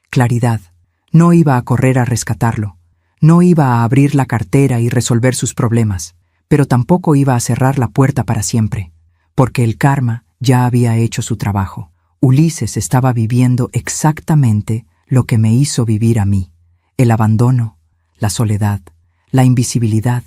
claridad. No iba a correr a rescatarlo, no iba a abrir la cartera y resolver sus problemas. Pero tampoco iba a cerrar la puerta para siempre, porque el karma ya había hecho su trabajo. Ulises estaba viviendo exactamente lo que me hizo vivir a mí: el abandono, la soledad, la invisibilidad,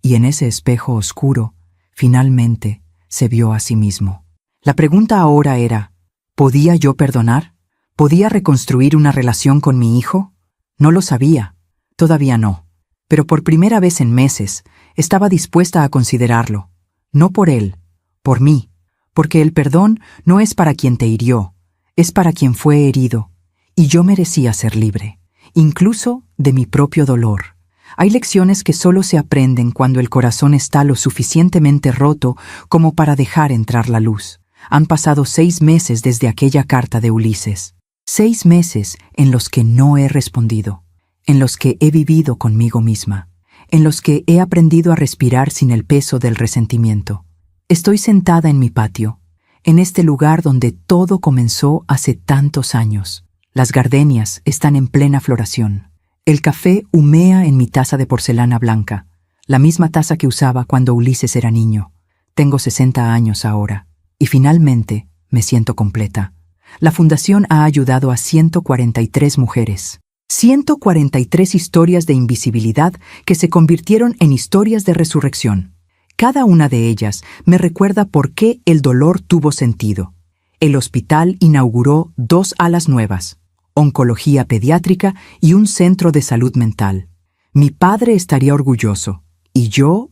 y en ese espejo oscuro, finalmente, se vio a sí mismo. La pregunta ahora era, ¿podía yo perdonar? ¿Podía reconstruir una relación con mi hijo? No lo sabía, todavía no, pero por primera vez en meses, estaba dispuesta a considerarlo, no por él, por mí, porque el perdón no es para quien te hirió, es para quien fue herido, y yo merecía ser libre, incluso de mi propio dolor. Hay lecciones que solo se aprenden cuando el corazón está lo suficientemente roto como para dejar entrar la luz. Han pasado 6 meses desde aquella carta de Ulises, 6 meses en los que no he respondido. en los que he vivido conmigo misma, en los que he aprendido a respirar sin el peso del resentimiento. Estoy sentada en mi patio, en este lugar donde todo comenzó hace tantos años. Las gardenias están en plena floración. El café humea en mi taza de porcelana blanca, la misma taza que usaba cuando Ulises era niño. Tengo 60 años ahora, y finalmente me siento completa. La fundación ha ayudado a 143 mujeres. 143 historias de invisibilidad que se convirtieron en historias de resurrección. Cada una de ellas me recuerda por qué el dolor tuvo sentido. El hospital inauguró 2 alas nuevas, oncología pediátrica y un centro de salud mental. Mi padre estaría orgulloso, y yo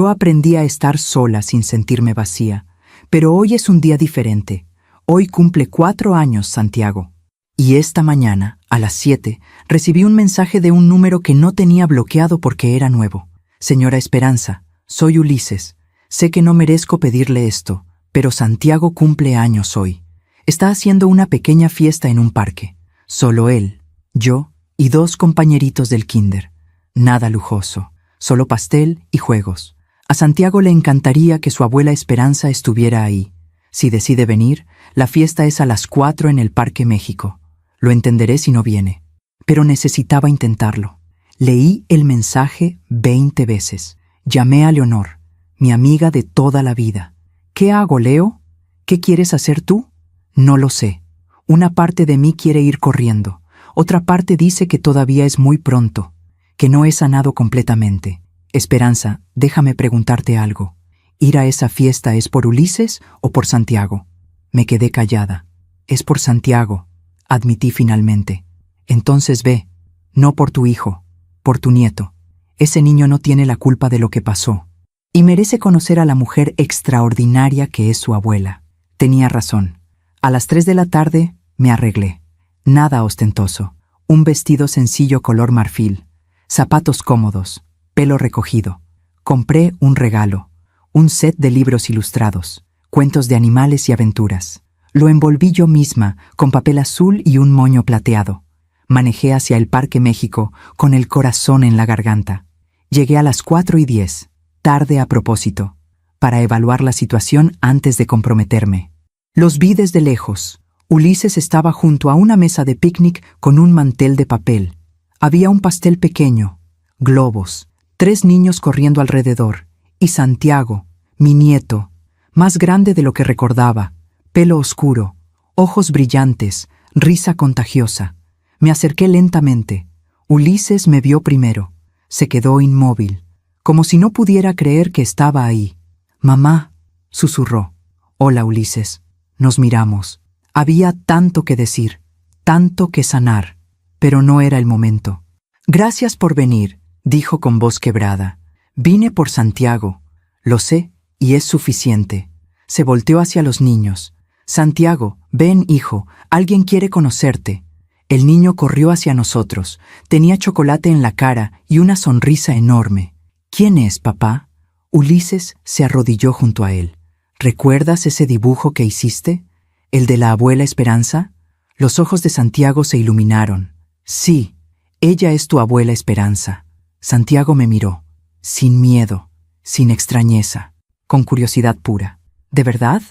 aprendí a estar sola sin sentirme vacía. Pero hoy es un día diferente. Hoy cumple 4 años Santiago. Y esta mañana, a las 7, recibí un mensaje de un número que no tenía bloqueado porque era nuevo. Señora Esperanza, soy Ulises. Sé que no merezco pedirle esto, pero Santiago cumple años hoy. Está haciendo una pequeña fiesta en un parque. Solo él, yo y 2 compañeritos del kinder. Nada lujoso, solo pastel y juegos. A Santiago le encantaría que su abuela Esperanza estuviera ahí. Si decide venir, la fiesta es a las 4 en el Parque México. Lo entenderé si no viene. Pero necesitaba intentarlo. Leí el mensaje 20 veces. Llamé a Leonor, mi amiga de toda la vida. ¿Qué hago, Leo? ¿Qué quieres hacer tú? No lo sé. Una parte de mí quiere ir corriendo. Otra parte dice que todavía es muy pronto, que no he sanado completamente. Esperanza, déjame preguntarte algo. ¿Ir a esa fiesta es por Ulises o por Santiago? Me quedé callada. Es por Santiago, admití finalmente. Entonces ve, no por tu hijo, por tu nieto. Ese niño no tiene la culpa de lo que pasó. Y merece conocer a la mujer extraordinaria que es su abuela. Tenía razón. A las 3 de la tarde me arreglé. Nada ostentoso. Un vestido sencillo color marfil, zapatos cómodos, pelo recogido. Compré un regalo, un set de libros ilustrados, cuentos de animales y aventuras. Lo envolví yo misma con papel azul y un moño plateado. Manejé hacia el Parque México con el corazón en la garganta. Llegué a las 4:10, tarde a propósito, para evaluar la situación antes de comprometerme. Los vi desde lejos. Ulises estaba junto a una mesa de picnic con un mantel de papel. Había un pastel pequeño, globos, 3 niños corriendo alrededor, y Santiago, mi nieto, más grande de lo que recordaba, pelo oscuro, ojos brillantes, risa contagiosa. Me acerqué lentamente. Ulises me vio primero. Se quedó inmóvil, como si no pudiera creer que estaba ahí. «Mamá», susurró. «Hola, Ulises». Nos miramos. Había tanto que decir, tanto que sanar, pero no era el momento. «Gracias por venir», dijo con voz quebrada. «Vine por Santiago. Lo sé, y es suficiente». Se volteó hacia los niños. «Santiago, ven, hijo, alguien quiere conocerte». El niño corrió hacia nosotros. Tenía chocolate en la cara y una sonrisa enorme. «¿Quién es, papá?» Ulises se arrodilló junto a él. «¿Recuerdas ese dibujo que hiciste? ¿El de la abuela Esperanza?» Los ojos de Santiago se iluminaron. «Sí, ella es tu abuela Esperanza». Santiago me miró, sin miedo, sin extrañeza, con curiosidad pura. «¿De verdad?»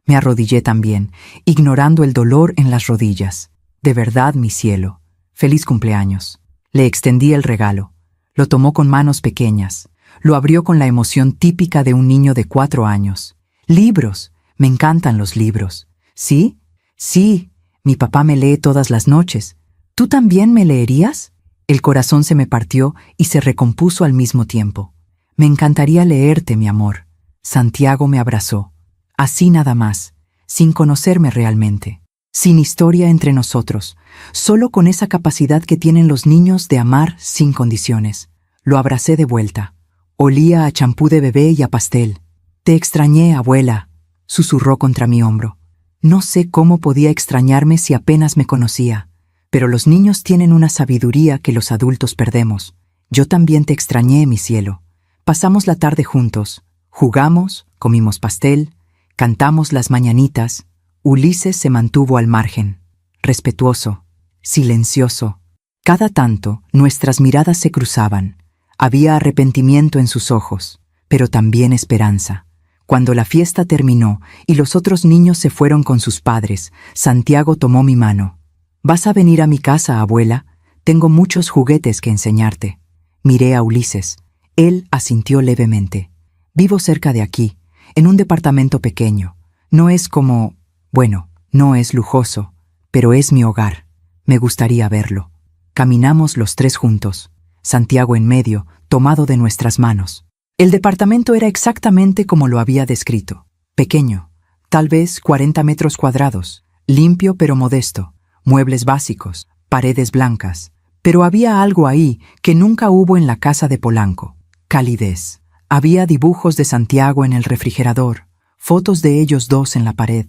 Me arrodillé también, ignorando el dolor en las rodillas. «De verdad, mi cielo. Feliz cumpleaños». Le extendí el regalo. Lo tomó con manos pequeñas. Lo abrió con la emoción típica de un niño de 4 años. «Libros. Me encantan los libros». «¿Sí? Sí. Mi papá me lee todas las noches. ¿Tú también me leerías?» El corazón se me partió y se recompuso al mismo tiempo. «Me encantaría leerte, mi amor». Santiago me abrazó. Así nada más, sin conocerme realmente. Sin historia entre nosotros, solo con esa capacidad que tienen los niños de amar sin condiciones. Lo abracé de vuelta. Olía a champú de bebé y a pastel. «Te extrañé, abuela», susurró contra mi hombro. No sé cómo podía extrañarme si apenas me conocía, pero los niños tienen una sabiduría que los adultos perdemos. Yo también te extrañé, mi cielo. Pasamos la tarde juntos, jugamos, comimos pastel, cantamos las mañanitas. Ulises se mantuvo al margen, respetuoso, silencioso. Cada tanto, nuestras miradas se cruzaban. Había arrepentimiento en sus ojos, pero también esperanza. Cuando la fiesta terminó y los otros niños se fueron con sus padres, Santiago tomó mi mano. «¿Vas a venir a mi casa, abuela? Tengo muchos juguetes que enseñarte». Miré a Ulises. Él asintió levemente. «Vivo cerca de aquí, en un departamento pequeño. No es como... bueno, no es lujoso, pero es mi hogar. Me gustaría verlo». Caminamos los tres juntos, Santiago en medio, tomado de nuestras manos. El departamento era exactamente como lo había descrito. Pequeño, tal vez 40 metros cuadrados, limpio pero modesto, muebles básicos, paredes blancas. Pero había algo ahí que nunca hubo en la casa de Polanco: calidez. Había dibujos de Santiago en el refrigerador, fotos de ellos dos en la pared,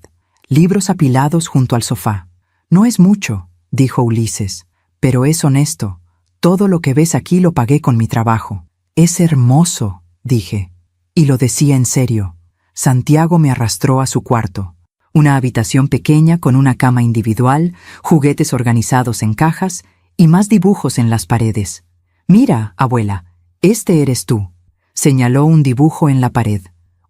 libros apilados junto al sofá. «No es mucho», dijo Ulises, «pero es honesto. Todo lo que ves aquí lo pagué con mi trabajo». «Es hermoso», dije. Y lo decía en serio. Santiago me arrastró a su cuarto. Una habitación pequeña con una cama individual, juguetes organizados en cajas y más dibujos en las paredes. «Mira, abuela, este eres tú». Señaló un dibujo en la pared.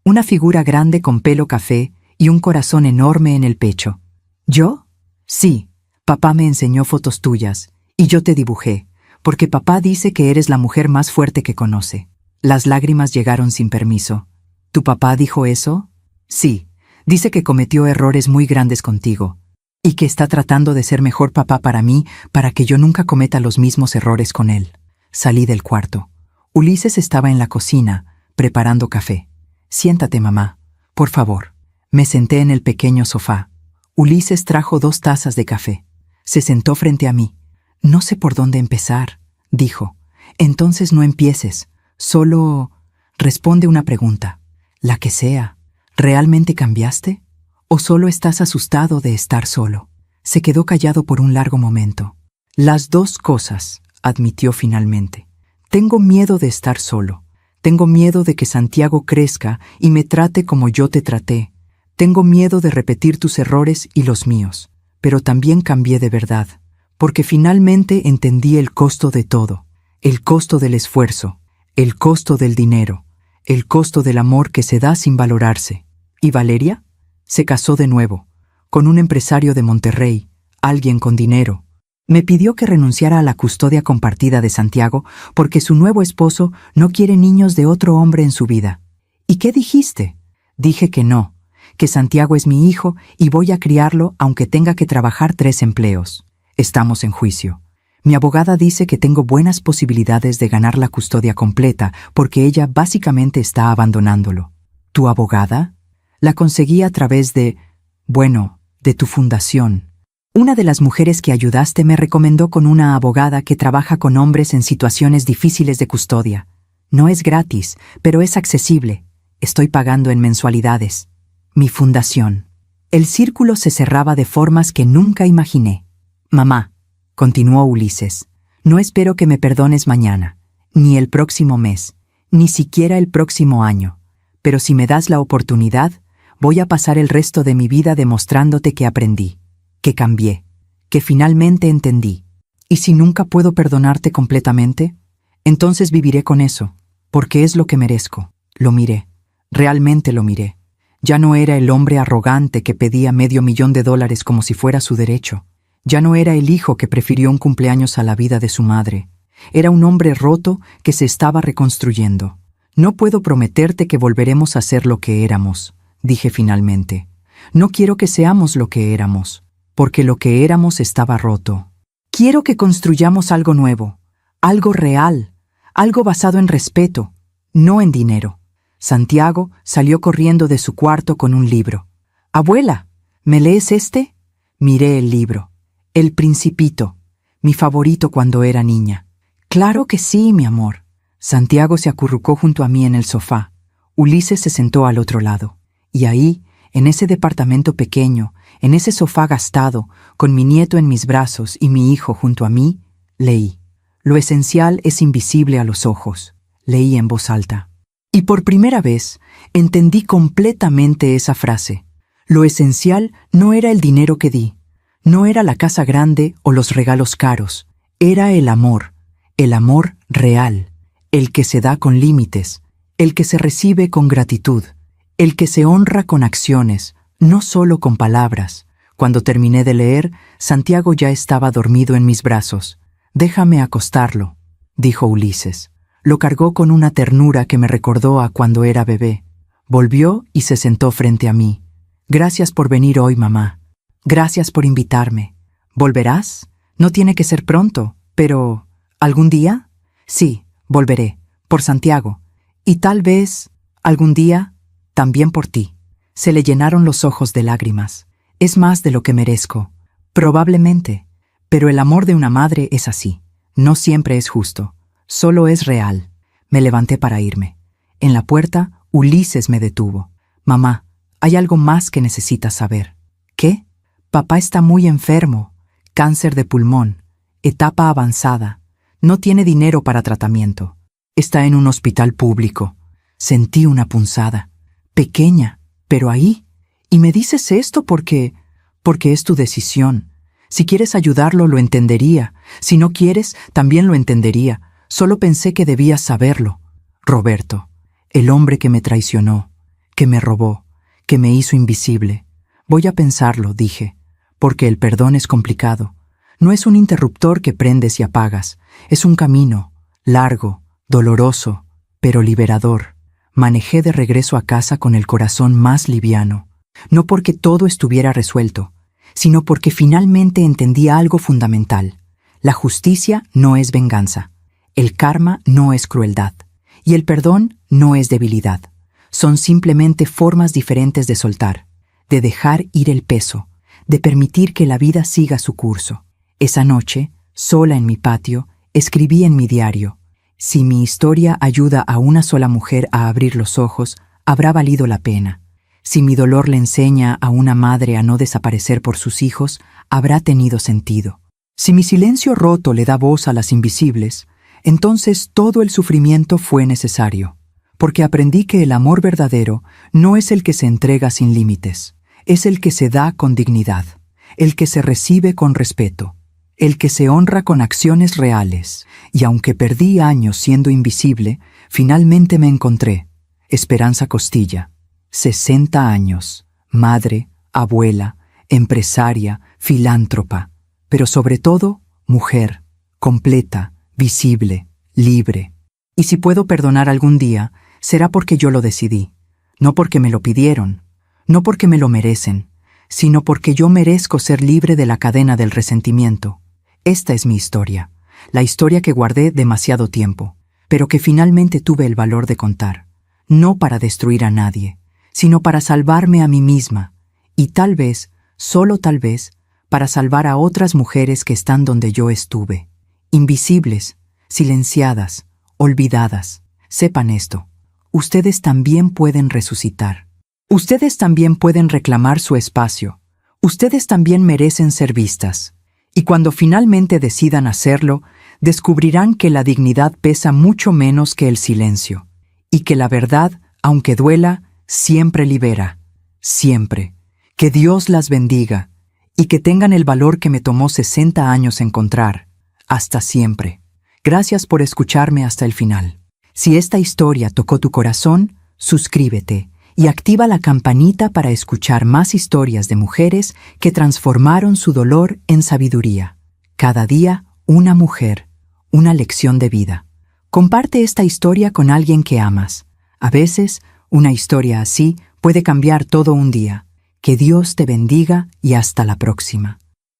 Una figura grande con pelo café y un corazón enorme en el pecho. ¿Yo? Sí, papá me enseñó fotos tuyas y yo te dibujé, porque papá dice que eres la mujer más fuerte que conoce. Las lágrimas llegaron sin permiso. ¿Tu papá dijo eso? Sí, dice que cometió errores muy grandes contigo y que está tratando de ser mejor papá para mí para que yo nunca cometa los mismos errores con él. Salí del cuarto. Ulises estaba en la cocina, preparando café. «Siéntate, mamá, por favor». Me senté en el pequeño sofá. Ulises trajo 2 tazas de café. Se sentó frente a mí. «No sé por dónde empezar», dijo. «Entonces no empieces. Solo responde una pregunta, la que sea. ¿Realmente cambiaste? ¿O solo estás asustado de estar solo?» Se quedó callado por un largo momento. «Las 2 cosas», admitió finalmente. «Tengo miedo de estar solo. Tengo miedo de que Santiago crezca y me trate como yo te traté. Tengo miedo de repetir tus errores y los míos. Pero también cambié de verdad, porque finalmente entendí el costo de todo. El costo del esfuerzo, el costo del dinero, el costo del amor que se da sin valorarse». ¿Y Valeria? Se casó de nuevo, con un empresario de Monterrey, alguien con dinero. Me pidió que renunciara a la custodia compartida de Santiago porque su nuevo esposo no quiere niños de otro hombre en su vida. ¿Y qué dijiste? Dije que no, que Santiago es mi hijo y voy a criarlo aunque tenga que trabajar 3 empleos. Estamos en juicio. Mi abogada dice que tengo buenas posibilidades de ganar la custodia completa porque ella básicamente está abandonándolo. ¿Tu abogada? La conseguí a través de tu fundación. Una de las mujeres que ayudaste me recomendó con una abogada que trabaja con hombres en situaciones difíciles de custodia. No es gratis, pero es accesible. Estoy pagando en mensualidades. Mi fundación. El círculo se cerraba de formas que nunca imaginé. «Mamá», continuó Ulises, «no espero que me perdones mañana, ni el próximo mes, ni siquiera el próximo año. Pero si me das la oportunidad, voy a pasar el resto de mi vida demostrándote que aprendí, que cambié, que finalmente entendí. ¿Y si nunca puedo perdonarte completamente? Entonces viviré con eso, porque es lo que merezco». Lo miré, realmente lo miré. Ya no era el hombre arrogante que pedía $500,000 como si fuera su derecho. Ya no era el hijo que prefirió un cumpleaños a la vida de su madre. Era un hombre roto que se estaba reconstruyendo. «No puedo prometerte que volveremos a ser lo que éramos», dije finalmente. «No quiero que seamos lo que éramos, porque lo que éramos estaba roto. Quiero que construyamos algo nuevo, algo real, algo basado en respeto, no en dinero». Santiago salió corriendo de su cuarto con un libro. «Abuela, ¿me lees este?» Miré el libro. El Principito, mi favorito cuando era niña. «Claro que sí, mi amor». Santiago se acurrucó junto a mí en el sofá. Ulises se sentó al otro lado. Y ahí, en ese departamento pequeño, en ese sofá gastado, con mi nieto en mis brazos y mi hijo junto a mí, leí. «Lo esencial es invisible a los ojos», leí en voz alta. Y por primera vez entendí completamente esa frase. Lo esencial no era el dinero que di, no era la casa grande o los regalos caros, Era el amor real, el que se da con límites, el que se recibe con gratitud, el que se honra con acciones, no solo con palabras. Cuando terminé de leer, Santiago ya estaba dormido en mis brazos. «Déjame acostarlo», dijo Ulises. Lo cargó con una ternura que me recordó a cuando era bebé. Volvió y se sentó frente a mí. «Gracias por venir hoy, mamá. Gracias por invitarme. ¿Volverás? No tiene que ser pronto, pero ¿algún día?» «Sí, volveré, por Santiago. Y tal vez, algún día, también por ti». Se le llenaron los ojos de lágrimas. «Es más de lo que merezco. Probablemente. Pero el amor de una madre es así. No siempre es justo. Solo es real». Me levanté para irme. En la puerta, Ulises me detuvo. «Mamá, hay algo más que necesitas saber». «¿Qué?» «Papá está muy enfermo. Cáncer de pulmón. Etapa avanzada. No tiene dinero para tratamiento. Está en un hospital público». Sentí una punzada. Pequeña, pero ahí. «¿Y me dices esto porque es tu decisión? Si quieres ayudarlo, lo entendería. Si no quieres, también lo entendería. Solo pensé que debías saberlo. Roberto, el hombre que me traicionó, que me robó, que me hizo invisible. Voy a pensarlo», dije, «porque el perdón es complicado. No es un interruptor que prendes y apagas. Es un camino, largo, doloroso, pero liberador». Manejé de regreso a casa con el corazón más liviano. No porque todo estuviera resuelto, sino porque finalmente entendí algo fundamental. La justicia no es venganza. El karma no es crueldad. Y el perdón no es debilidad. Son simplemente formas diferentes de soltar, de dejar ir el peso, de permitir que la vida siga su curso. Esa noche, sola en mi patio, escribí en mi diario: «Si mi historia ayuda a una sola mujer a abrir los ojos, habrá valido la pena. Si mi dolor le enseña a una madre a no desaparecer por sus hijos, habrá tenido sentido. Si mi silencio roto le da voz a las invisibles, entonces todo el sufrimiento fue necesario, porque aprendí que el amor verdadero no es el que se entrega sin límites, es el que se da con dignidad, el que se recibe con respeto, el que se honra con acciones reales. Y aunque perdí años siendo invisible, finalmente me encontré». Esperanza Costilla, 60 años, madre, abuela, empresaria, filántropa, pero sobre todo, mujer, completa, visible, libre. Y si puedo perdonar algún día, será porque yo lo decidí, no porque me lo pidieron, no porque me lo merecen, sino porque yo merezco ser libre de la cadena del resentimiento. Esta es mi historia, la historia que guardé demasiado tiempo, pero que finalmente tuve el valor de contar, no para destruir a nadie, sino para salvarme a mí misma, y tal vez, solo tal vez, para salvar a otras mujeres que están donde yo estuve, invisibles, silenciadas, olvidadas. Sepan esto, ustedes también pueden resucitar. Ustedes también pueden reclamar su espacio. Ustedes también merecen ser vistas. Y cuando finalmente decidan hacerlo, descubrirán que la dignidad pesa mucho menos que el silencio, y que la verdad, aunque duela, siempre libera. Siempre. Que Dios las bendiga, y que tengan el valor que me tomó 60 años encontrar. Hasta siempre. Gracias por escucharme hasta el final. Si esta historia tocó tu corazón, suscríbete y activa la campanita para escuchar más historias de mujeres que transformaron su dolor en sabiduría. Cada día, una mujer, una lección de vida. Comparte esta historia con alguien que amas. A veces, una historia así puede cambiar todo un día. Que Dios te bendiga y hasta la próxima.